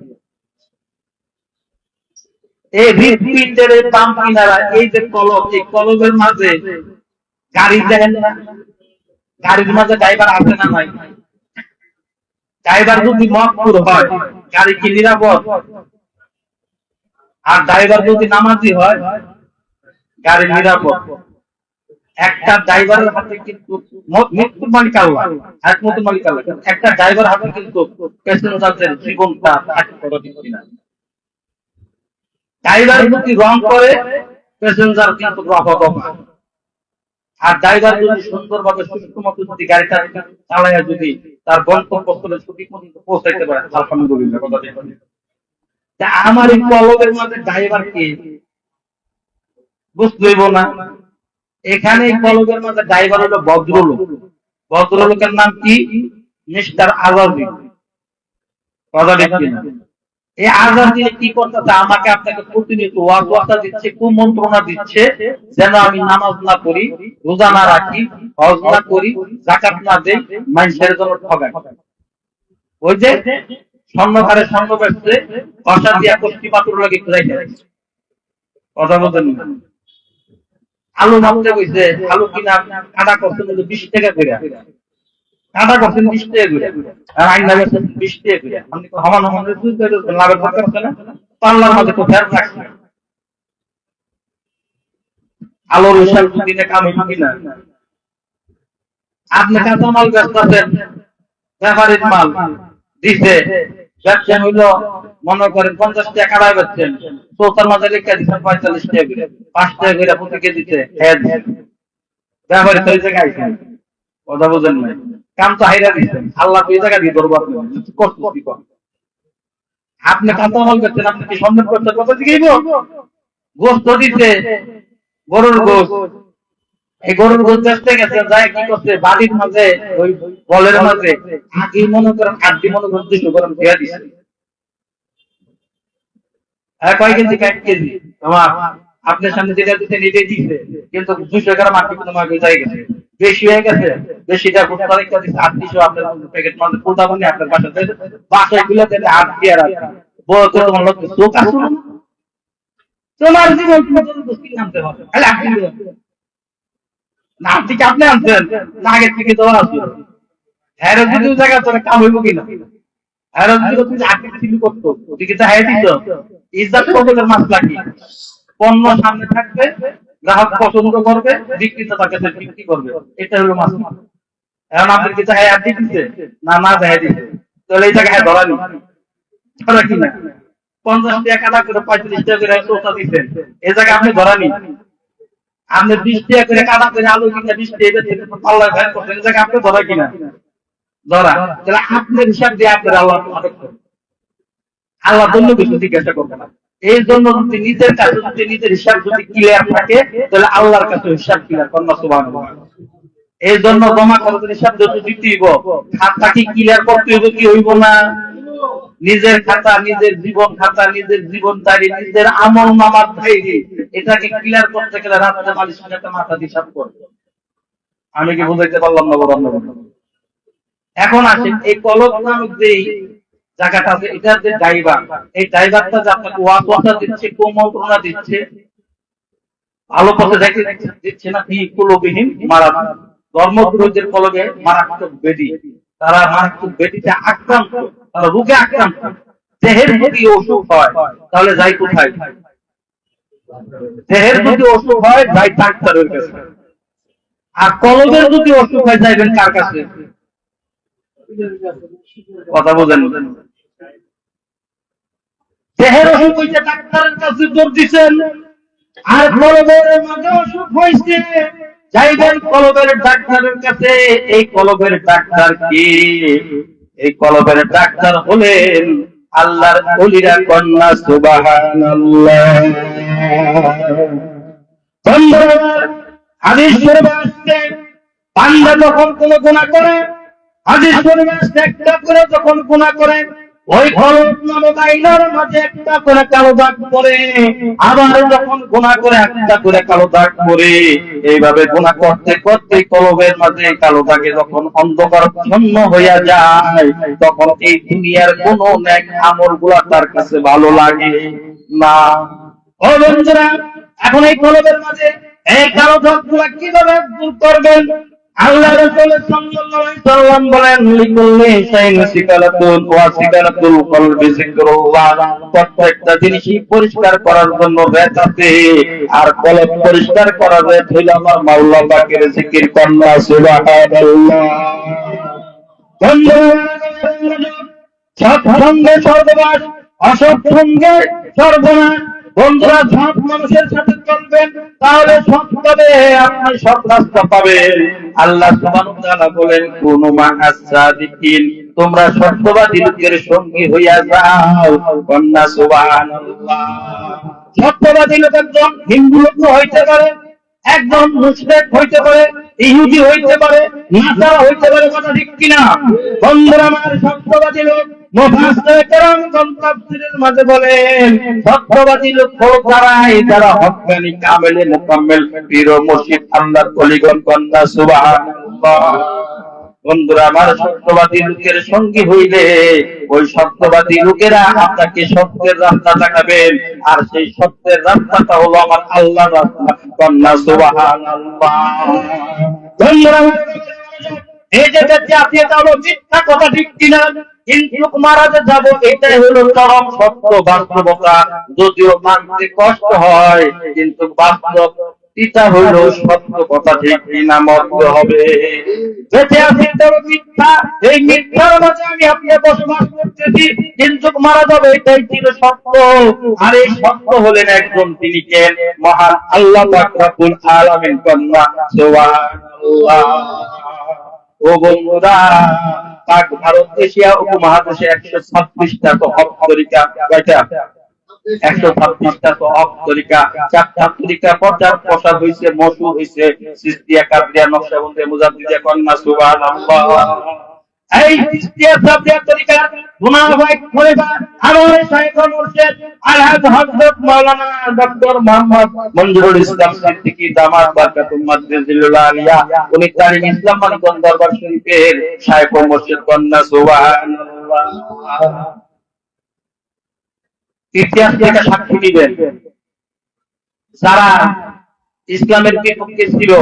Speaker 1: এই হৃৎপিণ্ডের এই বাম কিনারায় এই যে কলব, এই কলবের মাঝে গাড়ি দেখেন না, গাড়ির মাঝে ড্রাইভার আছে না নাই? ড্রাইভার যদি মকবুল হয় গাড়ি কি নিরাপদ? আর ড্রাইভার যদি নামাজি হয় গাড়ি নিরাপদ। একটা ড্রাইভারের হাতে কিন্তু মৃত্যুর মালিক আল্লাহ, এক মৃত্যুর মালিক আল্লাহ, একটা ড্রাইভার হাতে কিন্তু প্যাসেঞ্জারদের জীবনটা ড্রাইভার যদি রং করে প্যাসেঞ্জার কিন্তু রফা দফা। আর ড্রাইভার যদি সুন্দরভাবে সুস্থ মতো যদি গাড়িটা চালাইয়া যদি তার গন্তব্যস্থলে সঠিক মতো পৌঁছাইতে পারে আলহামদুলিল্লাহ। কথা ঠিক। আমার এই কলবের মধ্যে ড্রাইভার কে বুঝতেইব না। এখানে এই কলবের মধ্যে ড্রাইভার হলো ভদ্রলোক। ভদ্রলোকের নাম কি? মিস্টার আজাদি। কথা ঠিক কিনা? এই আজাদি কি করতেছে? আমাকে আপনাকে প্রতিনিয়ত ওয়াজওয়াসা দিচ্ছে, কুমন্ত্রণা দিচ্ছে যেন আমি নামাজ না পড়ি, রোজা না রাখি, হজ না করি, যাকাত না দেই, মানুষের জন্য ঠগাই। ওই যে স্বর্ণকারের স্বর্ণ বেচছে, কষা দিয়া কষ্টি পাথর লাগে খুঁজাই যায়। কথা বলতেন না? আলু মাপতে কইছে, আলু কিনা কাটা করছেন 20 টাকা করে, কাটা করছেন 20 টাকা করে, আর আইনা বেচছেন 20 টাকা করে। আপনি সমান সমান লাভের দরকার আছে না? পাল্লার মাঝে তো ফের রাখছে। আলুর হিসাব দিনে কাম হইল কিনা? আপনি কাঁচা মাল বেচতেছেন, ব্যাপারীর মাল দিছে, ব্যবসা হইল মনে করেন 50 টাকা কাটায় বেচছেন, চৌতার মাঝে লেখা দিচ্ছেন 45 টাকা করে, 5 টাকা করে প্রতি কেজিতে ব্যাপারী তো ওই জায়গায় আইছেন। কথা বোঝেন নাই? কাম তো হাইরা দিচ্ছেন, আল্লাহ তো এই জায়গা দিয়ে ধরবো। আপনি কাঁচা মাল বেচছেন, আপনি কি সন্দেহ করছেন? কথা দিকেইব গোস্ত দিচ্ছে, গরুর গোস্ত, এই গরুর গোস্ত বেচতে গেছে, যায় কি করছে, বাড়ির মাঝে ওই বলের মাঝে আগে মনে করেন 8 মনে করেন 200 গ্রাম খেয়া দিচ্ছে। কয় কেজি? 1 কেজি। আমার আপনার সামনে যেটা দিতে নিতে দিচ্ছে, কিন্তু 200 গ্রাম আটি তোমার হয়ে গেছে, বেশি হয়ে গেছে। বেশিটা গোস্ত রেখে দিচ্ছে 800 আপনার প্যাকেট মাঝে পুলটা বানিয়ে আপনার বাসায় গুলো দিলে 8 দিয়ে রাখবে। বলতে তোমার লোক চোখ আসলো না, তোমার জীবন দোস্তি আনতে হবে, খালি 8 দিন না আপনি কি আপনি আনছেন না আগে থেকে দেওয়া আসলো? হ্যাঁ যদি জায়গা তোর কাম হইব কিনা? হ্যাঁ যদি তুমি আগে থেকে করতো ওদিকে তো হ্যাঁ দিত, ইজ্জত কবুলের মাসলা কি? পণ্য সামনে থাকবে, গ্রাহক পছন্দ করবে, বিক্রেতা তার কাছে বিক্রি করবে, এটা হলো মাসলা। এখন আপনার কি চাই আদি দিচ্ছে না না চাই দিচ্ছে, তাহলে এই জায়গায় ধরানি ধরা কিনা 50 টাকা কাটা করে 35 টাকা করে চোখা দিচ্ছেন, এই জায়গায় আপনি ধরানি। আপনি 20 টাকা করে কাটা করে আলু কিনা 20 টাকা থেকে পাল্লা ভ্যান করছেন, এই জায়গায় আপনি ধরা কিনা ধরা। তাহলে আপনার হিসাব দিয়ে আপনার আল্লাহ আটক করবেন, আল্লাহ অন্য কিছু জিজ্ঞাসা করবে না। এই জন্য যদি নিজের কাছে যদি নিজের হিসাব যদি ক্লিয়ার থাকে, তাহলে আল্লাহর কাছে হিসাব ক্লিয়ার কন্যা সুবহানাল্লাহ। এই জন্য জমা খরচের হিসাব যত দিতে হইব, খাতা কি ক্লিয়ার করতে হইব কি হইব না? নিজের খাতা, নিজের জীবন খাতা, নিজের জীবন ডায়েরি, নিজের আমল নামার ডায়েরি, এটাকে ক্লিয়ার করতে গেলে রাতে মালিশ করে একটা মাথা হিসাব করবে। আমি কি বুঝাইতে পারলাম না বড়? এখন আসেন এই কলক নামক যে জায়গাটা আছে, এটার যে ড্রাইভার, এই ড্রাইভারটা যে আপনাকে ওয়াসওয়াসা দিচ্ছে, কুমন্ত্রণা দিচ্ছে, ভালো পথে দেখে দিচ্ছে না, কি কুলবিহীন মারাত্মক ধর্মবিরোধীদের কলবে মারাত্মক বেদি, তারা মারাত্মক বেদিতে আক্রান্ত, তারা রোগে আক্রান্ত। দেহের যদি অসুখ হয় তাহলে যাই কোথায়? দেহের যদি অসুখ হয় যাই ডাক্তারের কাছে, আর কলবের যদি অসুখ হয় যাইবেন কার কাছে? কথা বোঝেন? দেহের অসুখ হইতে ডাক্তারের কাছে দৌড় দিচ্ছেন, আর কলবের মাঝে অসুখ হয়েছে যাইবেন কলবের ডাক্তারের কাছে। এই কলবের ডাক্তার কি? এই কলবের ডাক্তার হলেন আল্লাহর ওলিরা, কন্যা সুবহানাল্লাহ। হাদিস শরীফে আসছে, বান্দা যখন কোন গুনাহ করে, হাদিস শরীফে আসছে একটা করে যখন গুনাহ করে, ওই কলব নামক আয়নার মাঝে একটা করে কালো দাগ পড়ে, আবার যখন গুনাহ করে একটা করে কালো দাগ পড়ে। এইভাবে গুনাহ করতে করতে কলবের মাঝে কালো দাগে যখন অন্ধকার শূন্য হইয়া যায়, তখন এই দুনিয়ার কোন নেক আমল গুলা তার কাছে ভালো লাগে না। ও বন্ধুরা, এখন এই কলবের মাঝে এই কালো দাগ গুলা কিভাবে দূর করবেন? আল্লাহ রাসূল সাল্লাল্লাহু আলাইহি সাল্লাম বলেন, লিকুল্লি শাইইন সিকালাতুন ওয়া সিকালাতুল কলবি যিকরুল্লাহ। প্রত্যেকটা জিনিসই পরিষ্কার করার জন্য বেত আছে, আর কলব পরিষ্কার করার বেত হইল আমার মাওলা পাকের জিকির, কন্যা সুবহানাল্লাহ। সৎসঙ্গে সর্বনাশ, অসৎসঙ্গে সর্বনাশ। বন্ধুরা, সৎ মানুষের সাথে চলবেন, তাহলে সৎ পাবে, আপনি সৎ রাস্তা পাবেন। আল্লাহ সুবহানাহু ওয়া তাআলা বলেন, কুনু মা'আস সাদিকিন, তোমরা সত্যবাদী লোকের সঙ্গী হইয়া যাও, কন্যা সুবহানাল্লাহ। সত্যবাদী লোক একজন হিন্দু লোক হইতে পারে, একজন মুশরিক হইতে পারে, ইহুদি হইতে পারে, নাসারা হইতে পারে, কথা ঠিক কিনা? বন্ধুরা আমার, সত্যবাদী লোক মুফাসসির কেরামগণ তাফসীরের মাঝে বলেন, সত্যবাদী লোক হলো তারাই যারা হক্কানি কামেলে মুকাম্মেল পীর ও মুর্শিদ আল্লাহর ওলিগণ, কন্যা সুবহানাল্লাহ। বন্ধুরা আমার, সত্যবাদী লোকের সঙ্গী হইলে ওই সত্যবাদী লোকেরা আপনাকে সত্যের রাস্তা দেখাবেন, আর সেই সত্যের রাস্তাটা হলো আমার আল্লাহর রাস্তা, কন্যা সুবহানাল্লাহ। বন্ধুরা, এই যে জাতীয় হলো মিথ্যা, কথা ঠিক কিনা? কিন্তু মারা যে যাব, এটাই হলো চরম সত্য বাস্তবতা। যদিও মানতে কষ্ট হয়, কিন্তু বাস্তব এটা হইল সত্য, কথা ঠিক কিনা? মরতে হবে। বেঁচে আছি তবে মিথ্যা, এই মিথ্যার মাঝে আমি আপনি বসবাস করতেছি, কিন্তু মারা যাবে এটাই ছিল সত্য। আর এই সত্য হলেন একজন, তিনি কে? মহান আল্লাহ পাক রব্বুল আলামিন, কন্যা সুবহানাল্লাহ। ও বন্ধুরা, পাক ভারত এশিয়া উপমহাদেশে 126টা তো হক তরিকা, কয়টা? 126টা তো হক তরিকা, 4টা তরিকা প্রচার প্রসার হইছে, মশহুর হইছে, চিশতিয়া, কাদরিয়া, নকশবন্দিয়া, মুজাদ্দিদিয়া, কন্যা সুবহানাল্লাহ। এই চিশতিয়া সাবরিয়া তরিকা গুনাহগার খলিফা আমার শাইখ মুর্শিদ আলহাজ হযরত মাওলানা ডক্টর মোহাম্মদ মনজুরুল ইসলাম সিদ্দিকী দামাত বারকাতুল মাদ্রিজিল আলিয়া, উনি তালিম ইসলাম মানিকগঞ্জ দরবার শরীফের শাইখ মুর্শিদ, কন্যা সুবহানাল্লাহ। ইতিহাস থেকে সাক্ষী দিবেন, যারা ইসলামের বিপক্ষে ছিল,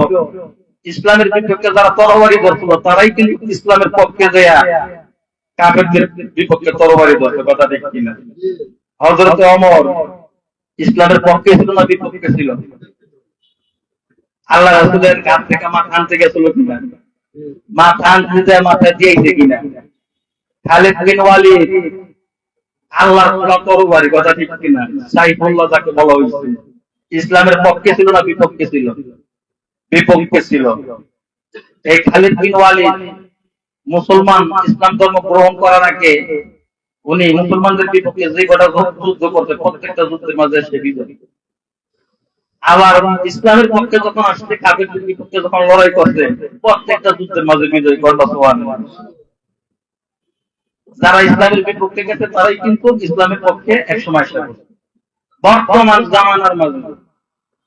Speaker 1: ইসলামের বিপক্ষে যারা তরবারি ধরছিল, তারাই কিন্তু ইসলামের পক্ষে যায় কাফেরদের বিপক্ষে তরবারি ধরছে, কথা ঠিক কিনা? হযরত ওমর ইসলামের পক্ষে ছিল না বিপক্ষে ছিল? আল্লাহ রাসূলের কাছ থেকে মাথা আনতে গেছিল কিনা? মাথা আনতে মাথায় দিয়েছে কিনা? খালিদ বিন ওয়ালিদ আল্লাহর তরবারি, কথা ঠিক কিনা? সাইফুল্লাহ যাকে বলা হয়েছে, ইসলামের পক্ষে ছিল না বিপক্ষে ছিল? বিপক্ষে ছিল। এই খালিদ বিন ওয়ালিদ মুসলমান ইসলাম ধর্ম গ্রহণ করার আগে উনি মুসলমানদের বিপক্ষে যে কটা যুদ্ধ করতে, প্রত্যেকটা যুদ্ধের মাঝে সে বিজয়ী। আবার ইসলামের পক্ষে যখন আসছে, কাফেরদের বিপক্ষে যখন লড়াই করছে, প্রত্যেকটা যুদ্ধের মাঝে বিজয়ী। যারা ইসলামের বিপক্ষে গেছে তারাই কিন্তু ইসলামের পক্ষে একসময় এসে গেছে। বর্তমান জামানার মাঝে,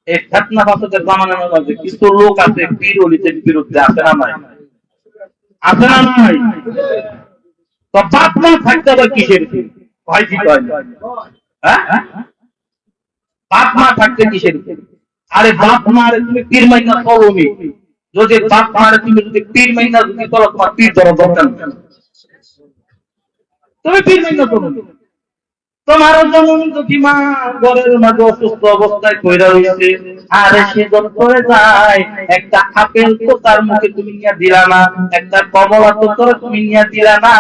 Speaker 1: এই ফিতনা ফাসাদের জামানার মাঝে কিছু লোক আছে পীর ওলিদের বিরুদ্ধে, আছে না নাই? আছে না নাই? তো বাপ মা থাকতে আবার কিসের ভয়? কি কয়? হ্যাঁ, বাপ মা থাকতে কিসের? আরে বাপ মারে তুমি পীর মাইনা চলোনি, যদি বাপ মারে তুমি যদি পীর মাইনা যদি চলো, তোমার পীর ধরা দরকার নেই। তুমি পীর মাইনা চলোনি, তোমার যেমন যদি মা ঘরের মাঝে অসুস্থ অবস্থায় কইরা রয়েছে, আরে সে যত করে যায়, একটা আপেল তো তার মুখে তুমি নিয়ে দিলা না, একটা কমলা তো তোর তুমি নিয়ে দিলা না,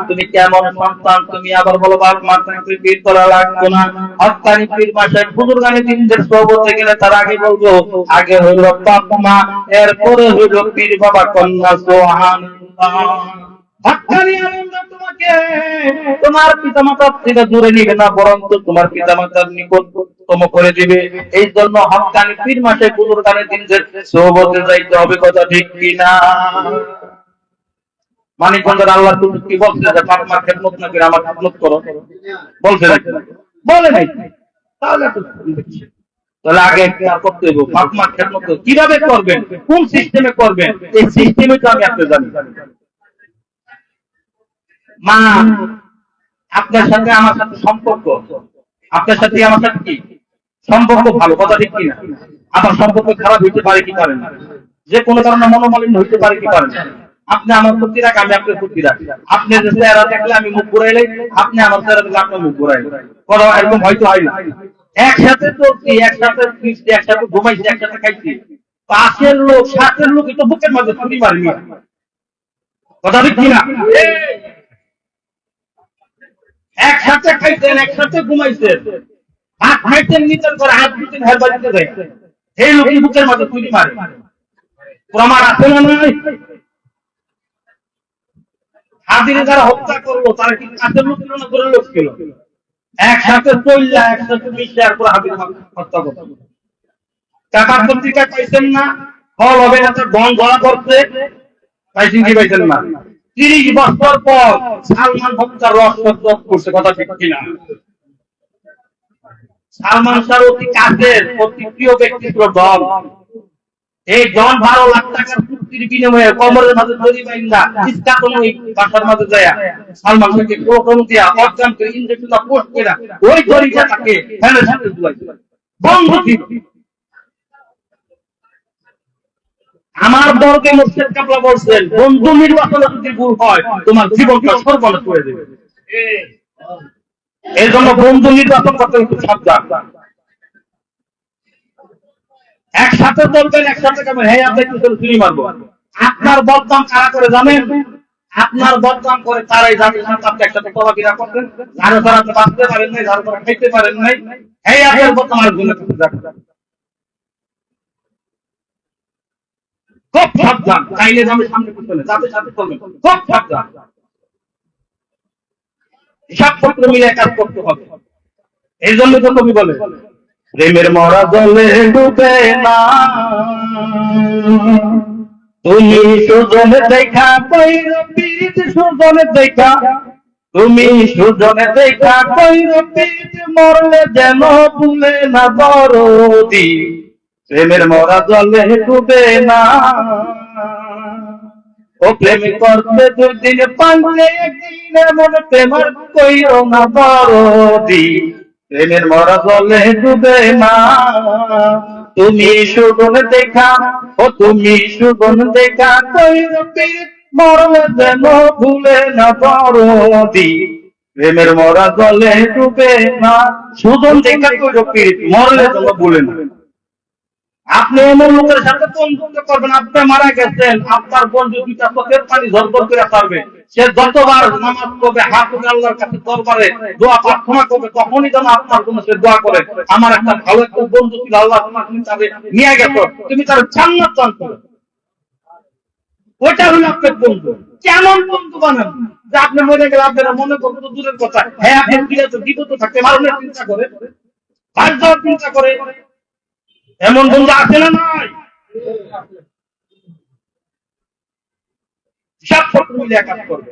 Speaker 1: তুমি কেমন সন্তান? তুমি আবার বলো বাপ মা তুমি পীর করা লাগতো না। হক্কানি পীর মাসায় বুজুর্গানি দিনদের সহবতে গেলে তার আগে বলবো, আগে হইল বাপ মা, এরপরে হইল পীর বাবা কন্যা। সুবহানাল্লাহ। তোমাকে তোমার পিতা মাতার থেকে দূরে নিবে না, বরং তোমার পিতা মাতার নিকটতম করে দিবে। এই জন্য হক্কানি পীর মাসে বুজুর্গানি দিনদের সোহবতে যাইতে হবে, কথা ঠিক কিনা? মানিকগঞ্জের আল্লাহ তুমি কি বলছে যে বাপ মার খেদমত না করে আমার খেদমত করো? বলছে নাকি? বলে নাই। তাহলে তাহলে আগে একটা করতে হবে, বাপ মার খেদমত কিভাবে করবেন, কোন সিস্টেমে করবেন, এই সিস্টেমে তো আমি আপনি জানি। মা আপনার সাথে আমার সাথে সম্পর্ক, আপনার সাথে আমার সাথে কি সম্পর্ক? ভালো, কথা ঠিক কিনা? আমার সম্পর্ক খারাপ হইতে পারে কি পারে না? যে কোনো কারণে মনোমালিন্য হইতে পারে কি পারে না? আপনি আমার প্রতি রাখ, আমি আপনার প্রতি রাখ। আপনি যে চেহারা দেখলে আমি মুখ ঘুরাইলে, আপনি আমার চেহারা দেখলে আপনার মুখ ঘুরাইলে, কোনো এরকম হয়তো হয় না। একসাথে চলছি, একসাথে ফিরছি, একসাথে ঘুমাইছি, একসাথে খাইছি, পাশের লোক সাথের লোক একটু বুকের মাঝে ছুরি মারবি, কথা ঠিক কিনা? একসাথে খাইছেন, একসাথে ঘুমাইছেন, হাত খাইছেন, নিচের করে হাত দিতেন, হের বাড়িতে যায়, এই লোকের বুকের মাঝে ছুরি মারে, প্রমাণ আছে না নাই? হাজিরে যারা হত্যা করলো তারা কি কাছের লোক ছিল না দূরের লোক ছিল? একসাথে চললা, একসাথে মিশে আর পর হাজির হত্যা করতো। টাকা পত্রিকা পাইছেন না, ফল হবে না, গন ধরা করছে, পাইছেন কি পাইছেন না? 30 বছর পর সালমান হত্যার রহস্য করছে, কথা ঠিক কিনা? সালমান শাহ অতি কাছের অতি প্রিয় ব্যক্তিত্ব ডন। এই ডন 12 লাখ টাকার চুক্তির বিনিময়ে কমরের মাঝে দড়ি বাইন্দা ইস্কাতনই বাসার মাঝে যায় সালমান শাহকে প্রথম দিয়া অজ্ঞান করে ইনজেকশনটা পোস্ট করে ওই দড়িটা তাকে ফ্যানের সাথে ঝুলাই বন্ধ ছিল। আমার বর্গে মুর্শিদ কাবলা বলছেন, বন্ধু নির্বাচনে যদি ভুল হয় তোমার জীবনটা সর্বনাশ করে দেবে। এই জন্য বন্ধু নির্বাচন করতে একটু সাবধান। একসাথে বলবেন, একসাথে করবেন, হ্যাঁ আপনি একটু চুরি মারবো। আপনার বদনাম কারা করে জানেন? আপনার বদনাম করে তারাই জানেন। আপনি একসাথে চলাফেরা করতেন, ঝাড়ু ধরাতে বাঁচতে পারেন নাই, ঝাড়ু ধরা খাইতে পারেন নাই, হ্যাঁ আপনার বদনাম আর জন্য খুব সাবধান। চাইলে যাবে সামনে পিছনে, যাতে সাথে চলবেন, খুব সাবধান। হিসাবপত্র মিলে কাজ করতে হবে। এই জন্য তো কবি বলে, প্রেমের মরা জলে ডুবে না, তুমি সুজনে দেখা কইর পীর, সুজনে দেখা, তুমি সুজনে দেখা কইর পীর, মরলে যেন ভুলে না দরদি, প্রেমের মরা জলে ডুবে না। ও প্রেম করতে 2 দিন পাইলে একদিন এমন প্রেমার কইর না দরদি, প্রেমের মরা জলে ডুবে না। তুমি সুগন দেখা, ও তুমি সুগন দেখা কইর পীর, মরলে যেন ভুলে না দরদি, প্রেমের মরা জলে ডুবে না। সুগন দেখা কইর পীর, মরলে যেন ভুলে না। আপনি এমন লোকের সাথে বন্ধুত্ব করবেন, আপনি মারা গেছেন, আপনার বন্ধু দুইটা চোখের পানি ঝরঝর করে পারবে, সে যতবার নামাজ পড়বে, হাত উঠে আল্লাহর কাছে দরবারে দোয়া প্রার্থনা করবে, তখনই যেন আপনার জন্য সে দোয়া করে, আমার একটা ভালো একটা বন্ধু ছিল, আল্লাহ তোমার তুমি তাদের নিয়ে গেছো, তুমি তার জান্নাত দান করো। ওইটা হলো আপনার বন্ধু। কেমন বন্ধু বানান যে আপনি মনে গেলে আপনারা মনে করবেন তো দূরের কথা, হ্যাঁ আপনি বিপদ থাকতে মারণের চিন্তা করে, ফাঁস দেওয়ার চিন্তা করে, এমন বন্ধু আছে না নাই? সব শত্রু মিলে কাজ করবে।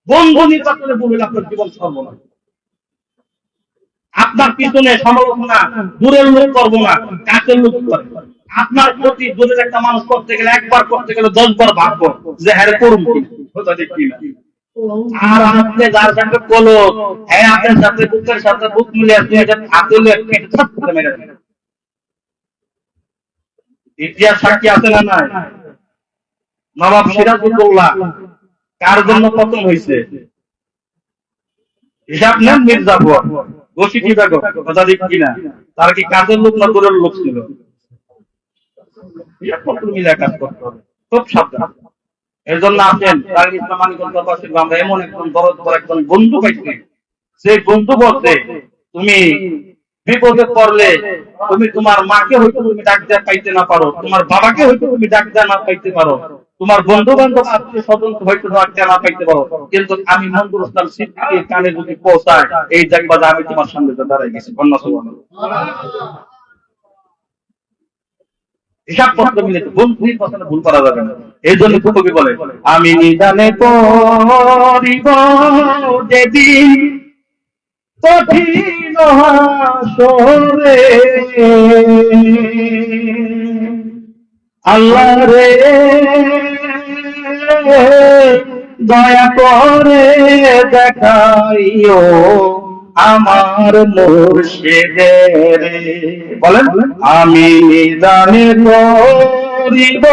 Speaker 1: বন্ধু নির্বাচনে বলবেন আপনার জীবন সর্বনাশ। আপনার পিছনে সমালোচনা দূরের লোক করবো না, কাছের লোক করে। আপনার প্রতি দূরের একটা মানুষ করতে গেলে, একবার করতে গেলে 10 বার ভাববো যে হ্যাঁ করুন কিনা। আর আপনি যার সাথে বলো, হ্যাঁ আপনার সাথে বুকের সাথে বুক মিলে আপনি হাতে মেরে দেন। ইতিহাস সাক্ষী আছে না নাই? নবাব সিরাজউদ্দৌলা কার জন্য পতন হয়েছে? হিসাব নেন মির্জাফর, বসিটি বেগম, কথা ঠিক কিনা? তার কি কাজের লোক না দূরের লোক ছিল? মিলে কাজ করতে হবে, খুব সাবধান। এর জন্য আসেন আমরা এমন একজন বড় একজন বন্ধু পাইছি, সেই বন্ধু বলতে তুমি বিপদে পড়লে তুমি তোমার মাকে হয়তো তুমি ডাক দেওয়া পাইতে না পারো, তোমার বাবাকে হয়তো তুমি ডাক দেওয়া না পাইতে পারো, তোমার বন্ধু বান্ধব আত্মীয় স্বজন হয়তো ডাক দেওয়া না পাইতে পারো, কিন্তু আমি মঞ্জুর ইসলাম সিদ্দিকীর কানে যদি পৌঁছায়, এই দেখবা যে আমি তোমার সামনে দাঁড়াই গেছি। কন্যা সুবহানাল্লাহ। হিসাব পত্র মিলে বন্ধুর কথা ভুল করা যাবে না। এই জন্য কবি বলে, আমি নিদানে পড়িব যেদিন কঠিন হাসরে, আল্লাহ রে দয়া করে দেখাইও আমার মুর্শিদের। বলেন, আমি নিদানে পড়িব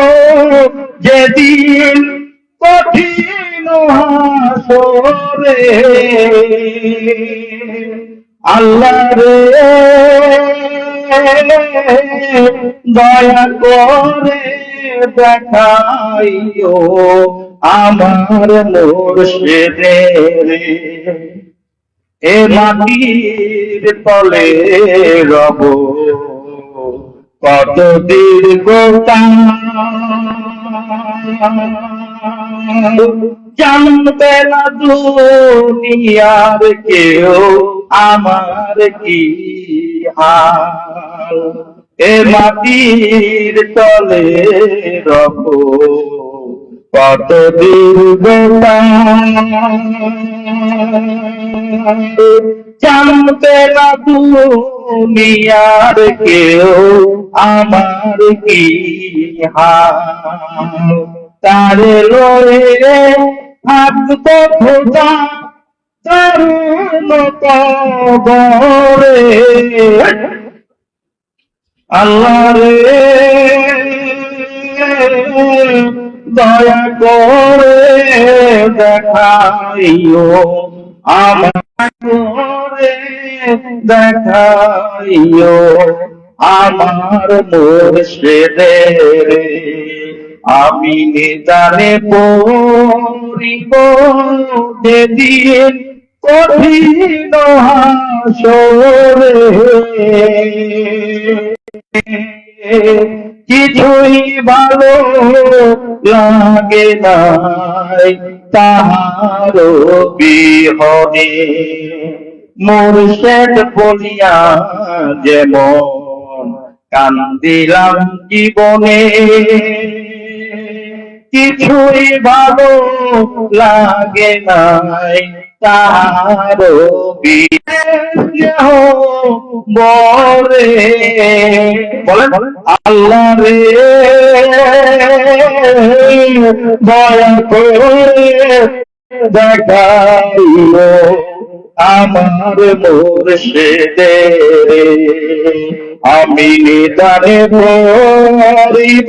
Speaker 1: যেদিন কঠিন হাসরে, আল্লাহ রে দয়া করে দেখাইও আমার মুর্শিদের। এ মাটির তলে রব কত দীর্ঘ জানবে না দুনিয়ার কেউ আমার কি হাল। এ মাটির তলে রব কত দীর্ঘ জানবে না দুনিয়ার কেউ আমার কি হাল। তারে লয়ে থাকবো খোদা তরুণ কবরে, আল্লাহ রে দয়া করে দেখাইও আমার করে দেখাইও আমার মুর্শিদের। আমি নিদানে পড়িব যেদিন কঠিন হাসরে, কিছুই ভালো লাগে নাই তাহার বিহনে, মুর্শিদ বলিয়া যেমন কান্দিলাম জীবনে, কিছুই ভালো লাগে নাই তাহার বলে। বলেন, আল্লাহ রে দয়া করে দেখাইও আমার মুর্শিদের। আমি নিদানে পড়িব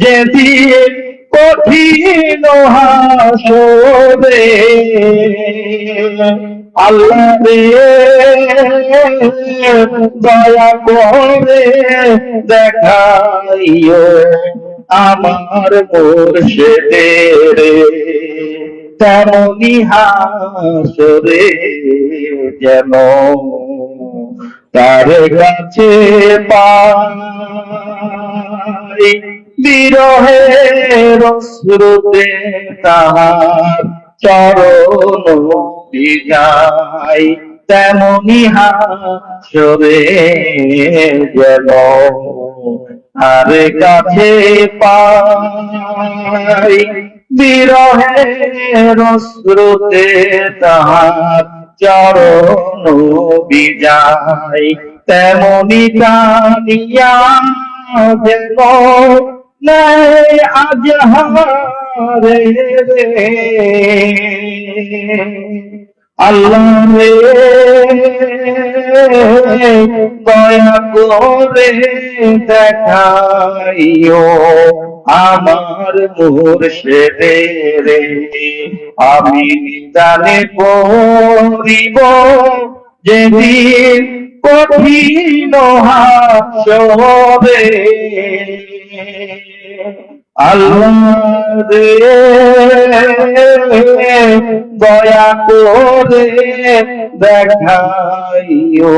Speaker 1: যেদিন কঠিন হাসরে আল্লাহ রে দয়া করে দেখাইও আমার মুর্শিদের তেমনি হাসরে যেন তার কাছে পাই বিরহের শ্রুতে তাহার চরণ ভিজাই তেমনি হাসরে যেন তার কাছে পাই বিরহের শ্রুতে তাহার চরণ বিজাই তেমনি জানিয়া যেন নাই আজ হারে রে আল্লাহ রে দয়া করে দেখাইও আমার মুর্শিদের আমি নিদানে পড়িব যেদিন কঠিন হাসরে আল্লাহ রে দয়া করে দেখাইও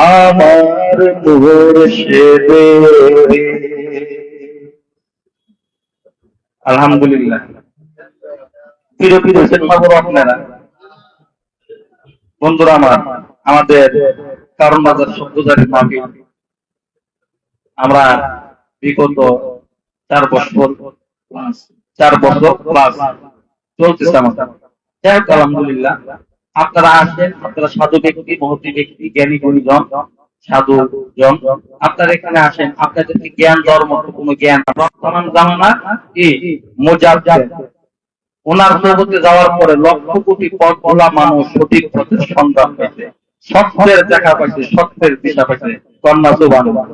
Speaker 1: আমার মুর্শিদের। আলহামদুলিল্লাহ। প্রিয় প্রিয় সিনেমাগুলো আপনারা বন্ধুরা আমাদের কারণ বাজার শব্দজারি মাহফিল আমরা বিগত 4 বছর ক্লাস চলতেছে আমাদের। যাই হোক আলহামদুলিল্লাহ, আপনারা আসেন, আপনারা সাধু ব্যক্তি, মহতী ব্যক্তি, জ্ঞানী গুণীজন, সাধু জন, আপনারা এখানে আসেন, আপনাদেরকে জ্ঞান দেওয়ার মতো কোনো জ্ঞান বর্তমান জামানা কি মুজাদ্দিদ ওনার জগতে যাওয়ার পরে লক্ষ কোটি পথ বলা মানুষ সঠিক পথের সন্ধান পাইছে, সত্যের দেখা পাইছে, সত্যের দিশা পাইছে। কন্যা সুবহানাল্লাহ।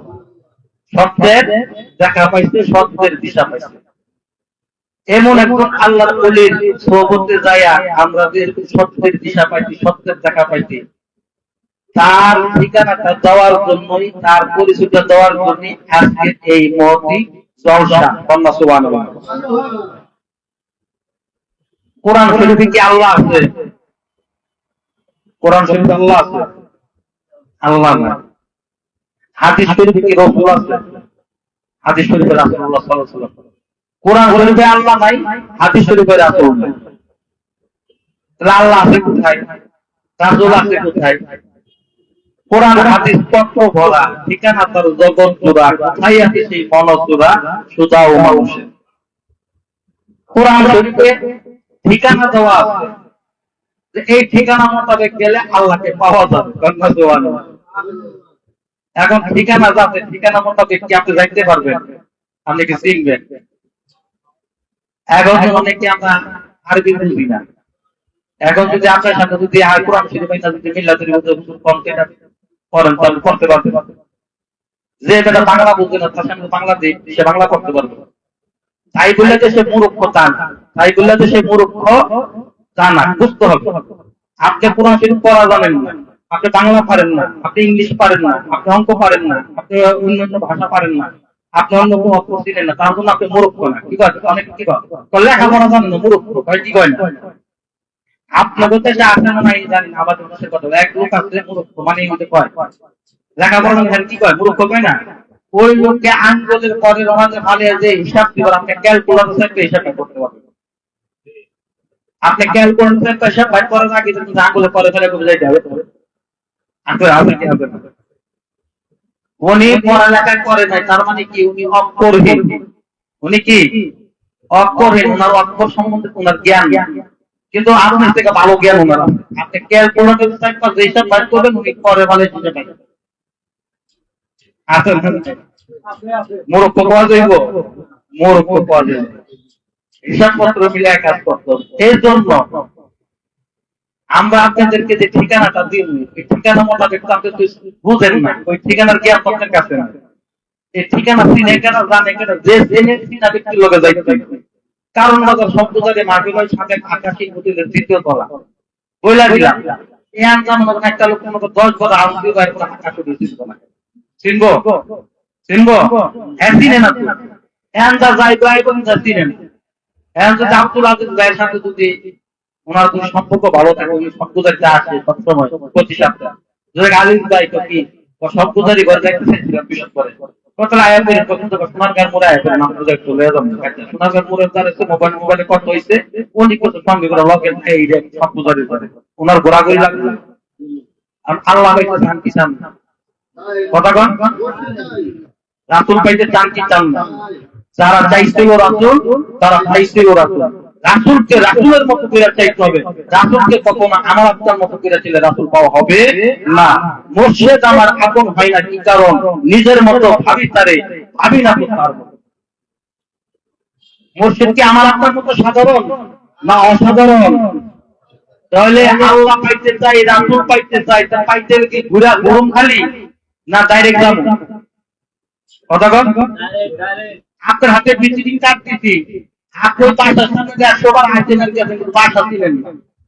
Speaker 1: সত্যের দেখা পাইছে, সত্যের দিশা পাইছে। এমন একজন আল্লাহর ওলির সোহবতে যায়া আমরা যে সত্যের দিশা পাইছি, সত্যের দেখা পাইছি, তার ঠিকানাটা দেওয়ার জন্যই, তার পরিচয়টা দেওয়ার জন্যই আজকে এই মহতী জলসা। কন্যা সুবহানাল্লাহ। কোরআন শরীফে কি আল্লাহ আছে? কোরআন শরীফে আল্লাহ আছে? আল্লাহ না। হাদিস শরীফে কি রাসূল আছে? হাদিস শরীফে রাসূলুল্লাহ সাল্লাল্লাহু আলাইহি ওয়াসাল্লাম। কোরআন শরীফে আল্লাহ নাই, হাদিস শরীফে রাসূল নাই। তাহলে আল্লাহ আছে কোথায়? রাসূল আছে কোথায়? কোরআন হাদিস তত্ত্ব ভরা, ঠিকানা তার জগৎ জোড়া, কোথায় আছে সেই মনস জোড়া সুধা ও মানুষের? কোরআন শরীফে ঠিকানা দেওয়া আছে, এই ঠিকানা মোতাবেক গেলে আল্লাহকে পাওয়া যাবে। কন্যা সুবহানাল্লাহ। এখন ঠিকানা যাতে ঠিকানা মোতাবেক কি আপনি যাইতে পারবেন? আপনি কি চিনবেন? এখন অনেকে আমরা আরবি বুঝি না। এখন যদি আপনার সাথে যদি কোরআন শরীফ যদি মিল্লাতের মধ্যে কন্টেন্ট করেন তাহলে করতে পারবেন। যে এটা বাংলা বুঝবে না তার সামনে বাংলা দিয়ে সে বাংলা করতে পারবে। তাই বললে যে সে মূর্খ তা না, তাই বললে যে সে মূর্খ তা না, বুঝতে হবে। আপনি কোরআন শরীফ পড়া জানেন না, আপনি বাংলা পারেন না, আপনি ইংলিশ পারেন না, আপনি অঙ্ক পারেন না, আপনি অন্যান্য ভাষা পারেন না, আপনি অন্য কোনো অক্ষর চিনেন না, তার জন্য আপনি মূর্খ না। কি কয় অনেক কি কয় লেখাপড়া জানেন না, মূর্খ কয়, কি কয় না? আপনাদের দেশে আসে না নাই জানি না, আমাদের দেশের কথা এক লোক আছে মূর্খ, মানে কয় লেখাপড়া জানেন, কি কয় মূর্খ কয় না? ওই লোককে আঙ্গুলের পরে রমাজে ফালিয়ে যে হিসাব দিবেন, আপনি ক্যালকুলেটর থেকে হিসাবটা করতে পারবেন। আপনি ক্যালকুলেটর থেকে হিসাব বাইর করার আগে যদি আঙ্গুলের পরে ফেলে করে যাইতে হবে, আপনি হবে কি হবে না? উনি পড়ালেখা করে নাই, তার মানে কি উনি অক্ষরহীন। উনি কি অক্ষরহীন, ওনার অক্ষর সম্বন্ধে ওনার জ্ঞান, কিন্তু আপনার থেকে ভালো জ্ঞান ওনার আছে। আপনি ক্যালকুলেটর থেকে যে হিসাব বাইর করবেন, উনি পরে ফেলে হিসাব বাইর করবেন। মূর্খ পাওয়া যাইব, মূর্খ পাওয়া যাইব। হিসাবপত্র মিলে কাজ করতে হবে। এই জন্য আমরা আপনাদেরকে যে ঠিকানাটা দিই, ওই ঠিকানা মোতাবেক আপনি বুঝেন না, ওই ঠিকানার জ্ঞান আপনার কাছে না। এই ঠিকানা চিনে কেন জানে কেন যে জেনে চিনা ব্যক্তির লোকে যাইতে কারণ বাজার শব্দদারে মার্কেটের সাথে আকাশী হোটেলের দ্বিতীয় তলা বইলা দিলাম এই আনজাম একটা লোক মতো 10 বছর আউন্দি বাইরে করে আকাশ উঠেছিল না চিনবো চিনবো হ্যাঁ চিনে না তুই হ্যাঁ যা যাই যাই কোন যা চিনে না হ্যাঁ যদি আব্দুল আজিজ ভাইয়ের সাথে যদি ওনার কোনো সম্পর্ক ভালো থাকে উনি শব্দদারিতে আসে সবসময় প্রতি সপ্তাহে যদি আজিজ ভাই তো কি শব্দদারি করে দেখতে চাইছিলাম বিশেষ করে কত আয়া করে তখন তো সোনারগাঁর মোড়ে আয়া করে নাম বুঝে চলে যাবেন সোনারগাঁর মোড়ে তার মোবাইলে কত হইছে উনি কত সঙ্গে করে লগেন এই শব্দদারি করে ওনার ঘোরাঘুরি লাগবে আর আল্লাহ হইতে চান কি চান কথা কন রাসূল পাইতে চান কি চান না যারা চাইছিল রাসূল তারা পাইছিল রাসূল রাসূলকে রাসূলের মতো করে চাইতে হবে রাসূলকে কখনো আমার আপনার মতো করে চাইলে রাসূল পাওয়া হবে না মুর্শিদ আমার আপন হয় না কি কারণ নিজের মতো ভাবি তারে ভাবি না তো তার মতো মুর্শিদ কি আমার আপনার মতো সাধারণ না অসাধারণ তাহলে আল্লাহ পাইতে চাই রাসূল পাইতে চাই তা পাইতে কি ঘুরা গরম খালি না ডাইরেক্ট যাব কথা কন আপনার হাতে ভিজিটিং কার্ড দিছি আপনি বাসার সামনে 100 বার আইছেন আর কি আপনি বাসা ছিলেন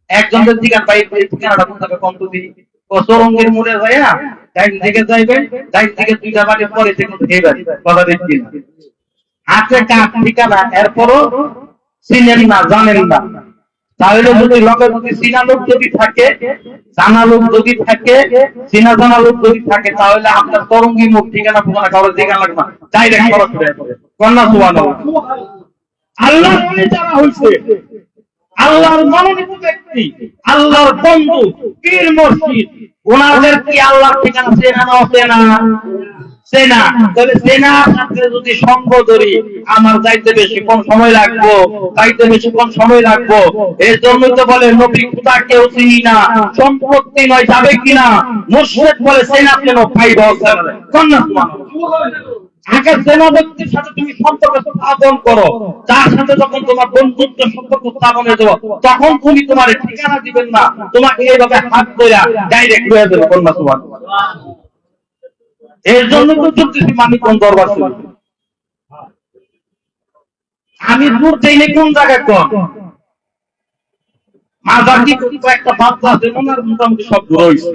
Speaker 1: একজনের দিকে ভাই ঠিকানাটা কোন জায়গা কম তো দিই ও সরঙ্গের মোড়ে যায় না ডাইন দিকে যাইবেন ডাইন দিকে দুইটা বাড়ি পরে থেকে হেবার কথা দেখছি হাতে কার্ড ঠিকানা এরপরও চিনেন না জানেন না তাহলে যদি লোকের যদি চিনা লোক যদি থাকে জানা লোক যদি থাকে চিনা জানা লোক যদি থাকে তাহলে আপনার তরঙ্গি মুখ ঠিকানা ঠিকানা কারোর ঠিকানা লাগবে না ডাইরেক্ট খরচ করে কন্যা সুবহানাল্লাহ আল্লাহর মনে যারা হইছে আল্লাহর মনোনীত ব্যক্তি আল্লাহর বন্ধু পীর মুর্শিদ ওনাদের কি আল্লাহর ঠিকানা চেনা না চেনা চেনা তবে চেনার সাথে যদি সঙ্গ ধরি আমার যাইতে বেশি কোন সময় লাগবো যাইতে বেশি কোন সময় লাগবো এর জন্যই তো বলে নবী খোদা কেউ চিনি না সম্পত্তি নয় যাবে কিনা মুর্শিদ বলে চেনা কেন পাইব কন্যা সুবহানাল্লাহ আগে চেনা ব্যক্তির সাথে তুমি সম্পর্ক স্থাপন করো তার সাথে যখন তোমার বন্ধুত্ব সম্পর্ক স্থাপনে দেবো তখন তুমি তোমার ঠিকানা দিবেন না তোমাকে এইভাবে হাত ধরে ডাইরেক্ট হয়ে দেবে কন্যা সুবহানাল্লাহ এর জন্য তো চলতেছি মানিকগঞ্জ দরবার ছিল আমি দূর চাইলে কোন জায়গায় কম মাজার কি একটা বাচ্চা আছে ওনার মোটামুটি সব ঘুরে হয়েছে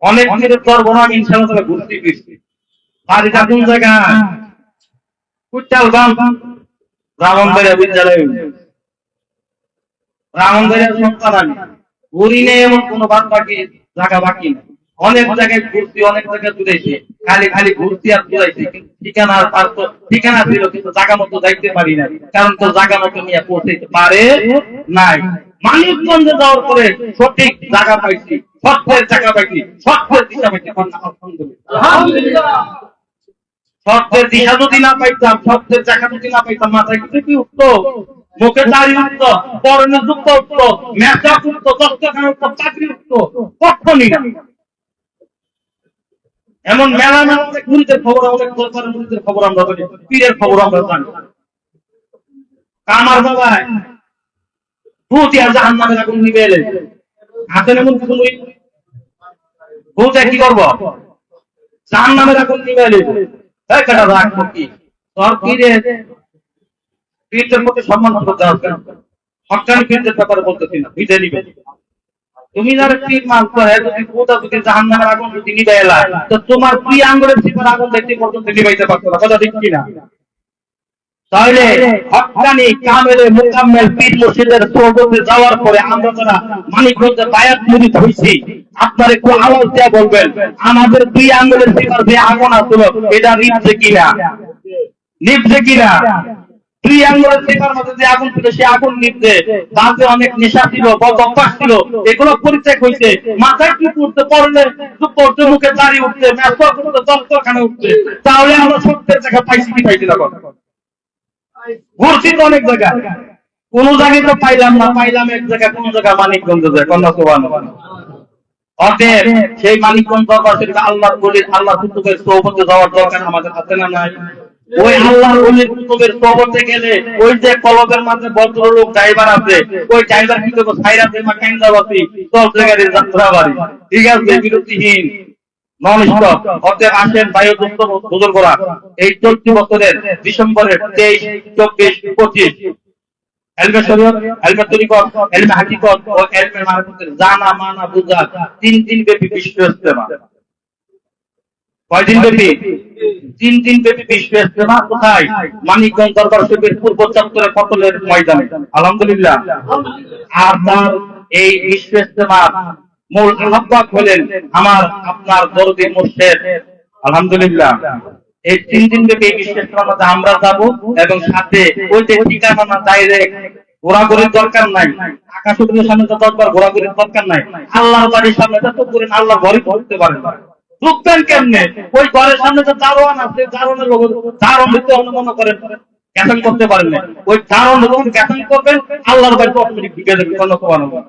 Speaker 1: অনেক দিনের দরবার আমি ইনশাআল্লাহ ঘুরতে গেছি বাড়িটা কোন জায়গায় কুচালগাম ব্রাহ্মণবাড়িয়া বিদ্যালয় ব্রাহ্মণবাড়িয়ার সন্তান আমি ঘুরি নেই এমন কোনো বাদ বাকি জায়গা বাকি নেই অনেক জায়গায় ঘুরছি অনেক জায়গায় ঘুরেছি খালি খালি ঘুরছি আর ঘুরাইছি ঠিকানা তার তো ঠিকানা ছিল কিন্তু জায়গা মতো যাইতে পারি না কারণ তো জায়গা মতো নিয়ে পৌঁছাইতে পারে নাই মানিকগঞ্জে যাওয়ার পরে সঠিক জায়গা পাইছি সত্যের জায়গা পাইছি সত্যের দিশা পাইছি আলহামদুলিল্লাহ সত্যের দিশা যদি না পাইতাম সত্যের জায়গা যদি না পাইতাম মাথায় কিছু কি উঠতো মুখে দাড়ি উঠতো পরনে জুব্বা উঠতো মেকআপ উঠতো দস্তখানা উঠতো চাকরি উঠতো কখনই না এমন মেলা মেলা মুরিদের খবর অনেক দরবারের মুরিদের খবর আমরা জানি পীরের খবর আমরা জানি কামার বাবা ভূত আর জাহান্নামের আগুন নিবে এলে হাতে এমন কিছু নই ভূত কি করবো জাহান্নামের আগুন নিবে এলে এই কাটা রাখ কি তোর পীরের পীরদের মধ্যে সম্মান করতে হবে হক্কানি পীরদের ব্যাপারে বলতেছি না বুঝে নিবে তুমি যারা পীর মানছো হ্যাঁ যদি খোদা যদি জাহান্নামের আগুন যদি নিবে এলা তো তোমার প্রিয় আঙ্গুলের সিপার আগুন দেখতে পর্যন্ত নিবাইতে পারতো না কথা ঠিক কিনা তাহলে হক্কানি কামেলে মুকাম্মেল পীর মুর্শিদের সোহবতে যাওয়ার পরে আমরা যারা মানিকগঞ্জে বায়াত মুরিদ হইছি আপনারা একটু আওয়াজ দিয়ে বলবেন আমাদের প্রিয় আঙ্গুলের সিপার যে আগুন আসলো এটা নিভছে কিনা নিভছে কিনা প্রিয় আঙ্গুলের সিপার মধ্যে যে আগুন ছিল সে আগুন নিভছে বাজে অনেক নেশা ছিল বদ অভ্যাস ছিল এগুলো পরিচয় হইছে মাথায় কি করতে পারলে পড়তে মুখে দাড়ি উঠতে মেসওয়াক করতে দস্তখানে উঠতে তাহলে আমরা সত্যের জায়গা পাইছি কি পাইছি না ঘুরছি তো অনেক জায়গা কোন জায়গায় তো পাইলাম না পাইলাম এক জায়গা কোন জায়গা মানিকগঞ্জে যায় কন্যা সুবহানাল্লাহ অতএব সেই মানিকগঞ্জ দরবার শরীফে আল্লাহর ওলির আল্লাহ কুতুবের সোহবতে যাওয়ার দরকার আমাদের হাতে না নাই ওই আল্লাহর ওলির কুতুবের সোহবতে গেলে ওই যে কলবের মাঝে ভদ্রলোক ড্রাইভার আছে ওই ড্রাইভার কিন্তু সাইরাতে মাকাইন্দা বাসি সব জায়গায় যাত্রা বাড়ি ঠিক আছে বিরতিহীন নন স্টপ। অতএব আসেন বায়ুদত্ত বুজুর্গরা, এই চলতি বছরের ডিসেম্বরের 23, 24, 25 এলমে শরীয়ত, এলমে তরিকত, এলমে হাকিকত ও এলমে মারিফতের জানা মানা বুঝা 3 দিন ব্যাপী বিশ্ব ইজতেমা। কয়দিন ব্যাপী? 3 দিন ব্যাপী বিশ্ব ইজতেমা। কোথায়? মানিকগঞ্জ দরবার শরীফের পূর্ব চত্বরে পটলের ময়দানে। আলহামদুলিল্লাহ। আর তার এই বিশ্ব ইজতেমার মূল আহ্বায়ক হলেন আমার আপনার দরদি মুর্শিদ। আলহামদুলিল্লাহ। এই 3 দিন ব্যাপী এই বিশ্ব ইজতেমাতে আমরা যাব এবং সাথে ওই যে ঠিকানা না ডাইরেক্ট ঘোরাঘুরির দরকার নাই, আকাশের সামনে তো 10 বার ঘোরাঘুরির দরকার নাই, আল্লাহর বাড়ির সামনে তো করেন, আল্লাহ ঘরে ঢুকতে পারেন। ঢুকবেন কেমনে? ওই ঘরের সামনে তো দারোয়ান আছে, দারোয়ানের লোক দারোয়ান হইতে অনুমান করেন ক্যান্সেল করতে পারেন না, ওই দারোয়ান যখন ক্যান্সেল করবেন আল্লাহর বাড়িতে অটোমেটিক ঢুকে যাবে। সুবহানাল্লাহ।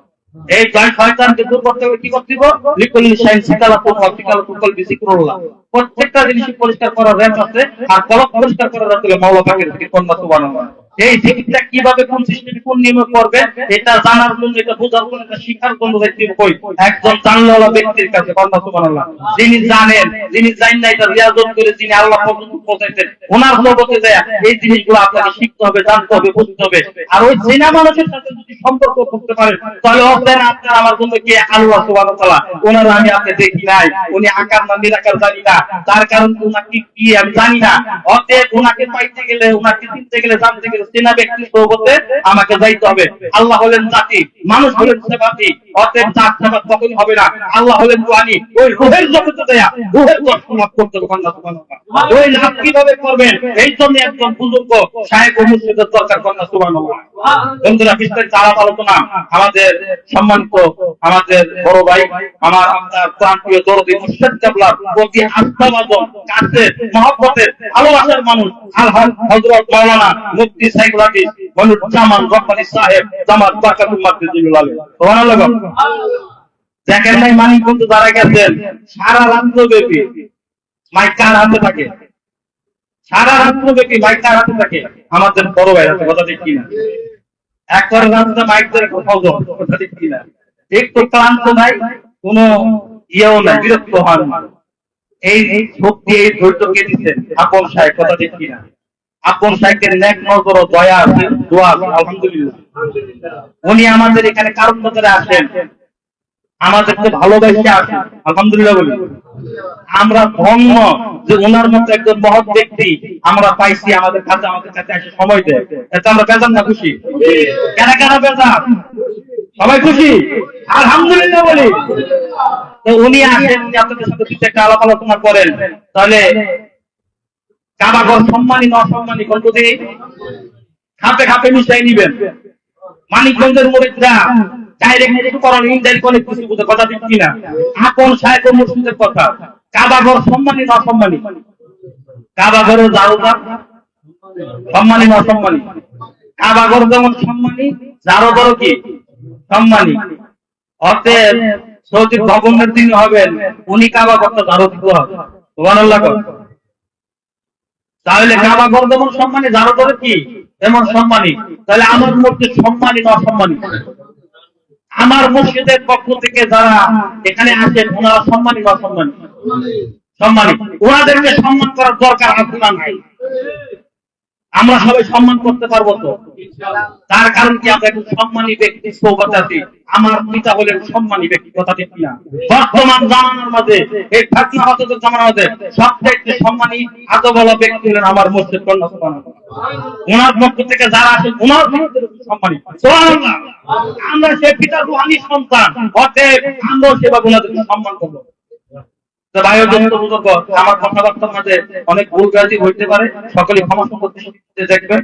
Speaker 1: এই জয় শয়তানকে দূর করতে হবে, কি করতে হবে? লিকুল্লি শাইন সিকালাতুন ওয়া সিকালাতুল কলবি যিকরুল্লাহ। প্রত্যেকটা জিনিস পরিষ্কার করার রেঞ্জ আছে, আর কলব পরিষ্কার করার আছে মাওলা পাকের জিকির। সুবহানাল্লাহ। এই জিকিরটা কিভাবে কোন সিস্টেমে কোন নিয়মে করবে এটা জানার জন্য, এটা বোঝার জন্য, এটা শিখার জন্য যাইতে কই একজন জানলেওয়ালা ব্যক্তির কাছে। সুবহানাল্লাহ। যিনি জানেন, যিনি জানেন না, এটা রিয়াজত করে যিনি আল্লাহ পর্যন্ত পৌঁছাইছেন, ওনার জগতে যায় এই জিনিসগুলো আপনাকে শিখতে হবে, জানতে হবে, বুঝতে হবে। আর ওই চেনা মানুষের সাথে যদি সম্পর্ক করতে পারেন তাহলে অবদান আপনার আমার জন্য কে? আল্লাহ সুবহানাহু ওয়া তাআলা। ওনার আমি আপনি দেখি নাই, উনি আকার না নিরাকার জানি না, তার কারণ ওনাকে কি আমি জানি না। অতএব ওনাকে পাইতে গেলে, ওনাকে চিনতে গেলে, জানতে গেলে চেনা ব্যক্তির সোহবতে আমাকে যাইতে হবে। আল্লাহ হলেন জাতি, মানুষ হলেন সেবাতি। অতএব জাত সেবা কখনই হবে না। আল্লাহ হলেন রুহানি, ওই রুহের জগতে দেয়া রুহের দর্শন লাভ করতে হবে। সুবহানাল্লাহ। ওই লাভ কিভাবে করবেন? এই জন্য একজন বুজুর্গ শায়েখ ও মুর্শিদের দরকার। সুবহানাল্লাহ। বন্ধুরা, বিস্তারিত আলাপ আলোচনা আমাদের সম্মানিত আমাদের বড় ভাই, আমার আপনার প্রাণপ্রিয় দরদি মুর্শিদ কেবলার প্রতি আস্থাভাজন, কাছের, মহব্বতের, ভালোবাসার মানুষ আলহাজ হযরত মাওলানা মুফতি সাইফুল হাদিস মনিরুজ্জামান রব্বানী সাহেব জামাত বারকাতুল মাদ্রিদুল আলী। সুবহানাল্লাহ। দেখেন নাই মানিকগঞ্জ যারা গেছেন, সারা রাত ব্যাপী মাইক কার হাতে থাকে? সারা রাত ব্যাপী মাইক কার হাতে থাকে? আমাদের বড় ভাই আছে। কথা ঠিক কিনা? একবার রাস্তা মাইক ধরে কোথাও যাও। কথা ঠিক কিনা? একটু ক্লান্ত নাই, কোনো ইয়েও নাই, বিরক্ত হন না। এই শক্তি, এই ধৈর্য কে দিচ্ছেন? আপন সাহেব। কথা ঠিক কিনা? আপন সাহেবের নেক নজর ও দয়া আছে, দোয়া আছে। আলহামদুলিল্লাহ। উনি আমাদের এখানে কারণ করে আসেন, আমাদেরকে ভালোবেসে আসেন। আলহামদুলিল্লাহ বলি। আমরা ধন্য যে ওনার মতো একজন মহৎ ব্যক্তি আমরা পাইছি আমাদের কাছে এসে সময় দেয়। এতে আমরা বেজান না খুশি? কেন কেন বেজান? সবাই খুশি? আলহামদুলিল্লাহ বলি। তো উনি আসেন, আপনাদের সাথে কিছু একটা আলাপ আলোচনা করেন, তাহলে কাবাঘর সম্মানী না অসম্মানী কোন প্রতি খাপে খাপে মিশাই নিবেন। মানিকগঞ্জের মুরিদরা ডাইরেক্ট কিছু করেন, ইনডাইরেক্ট অনেক কিছু বুঝে। কথা ঠিক কিনা? আপন শায়েখ ও মুর্শিদের কথা। কাবাঘর সম্মানী না অসম্মানী? কাবাঘরের জারোদার সম্মানী না অসম্মানী? কাবাঘর যেমন সম্মানী, জারোদারও কি সম্মানী। অতএব সৌদি ভবনের দিন হবেন, উনি কাবাঘরটা জারো দিতে হবে। সুবহানাল্লাহ। তাহলে কাবাঘর যেমন সম্মানী, জারোদারও কি এমন সম্মানী। তাহলে আমার মসজিদ সম্মানী না অসম্মানী? আমার মসজিদের পক্ষ থেকে যারা এখানে আসেন ওনারা সম্মানী না অসম্মানী? সম্মানী। ওনাদেরকে সম্মান করার দরকার আছে না নাই? আমরা সবাই সম্মান করতে পারবো তো? তার কারণ কি? আমরা একজন সম্মানী ব্যক্তি সোহবতে আছি। আমার পিতা হলেন সম্মানী ব্যক্তি। কথা ঠিক কিনা? বর্তমান জামানার মাঝে, এই ফাতনা হযরতের জামানার মাঝে সবচেয়ে সম্মানী আদবওয়ালা ব্যক্তি হলেন আমার মুর্শিদ। সুবহানাল্লাহ। ওনার পক্ষ থেকে যারা আসেন ওনার সম্মানী। সুবহানাল্লাহ। আমরা সে পিতার রুহানি সন্তান, অতএব আমরা সেভাবে ওনাদেরকে সম্মান করবো। তো ভাই ও বুজুর্গ, আমার কথাবার্তার মাঝে অনেক ভুল ভ্রান্তি হইতে পারে, সকলে ক্ষমা করতে দেখবেন।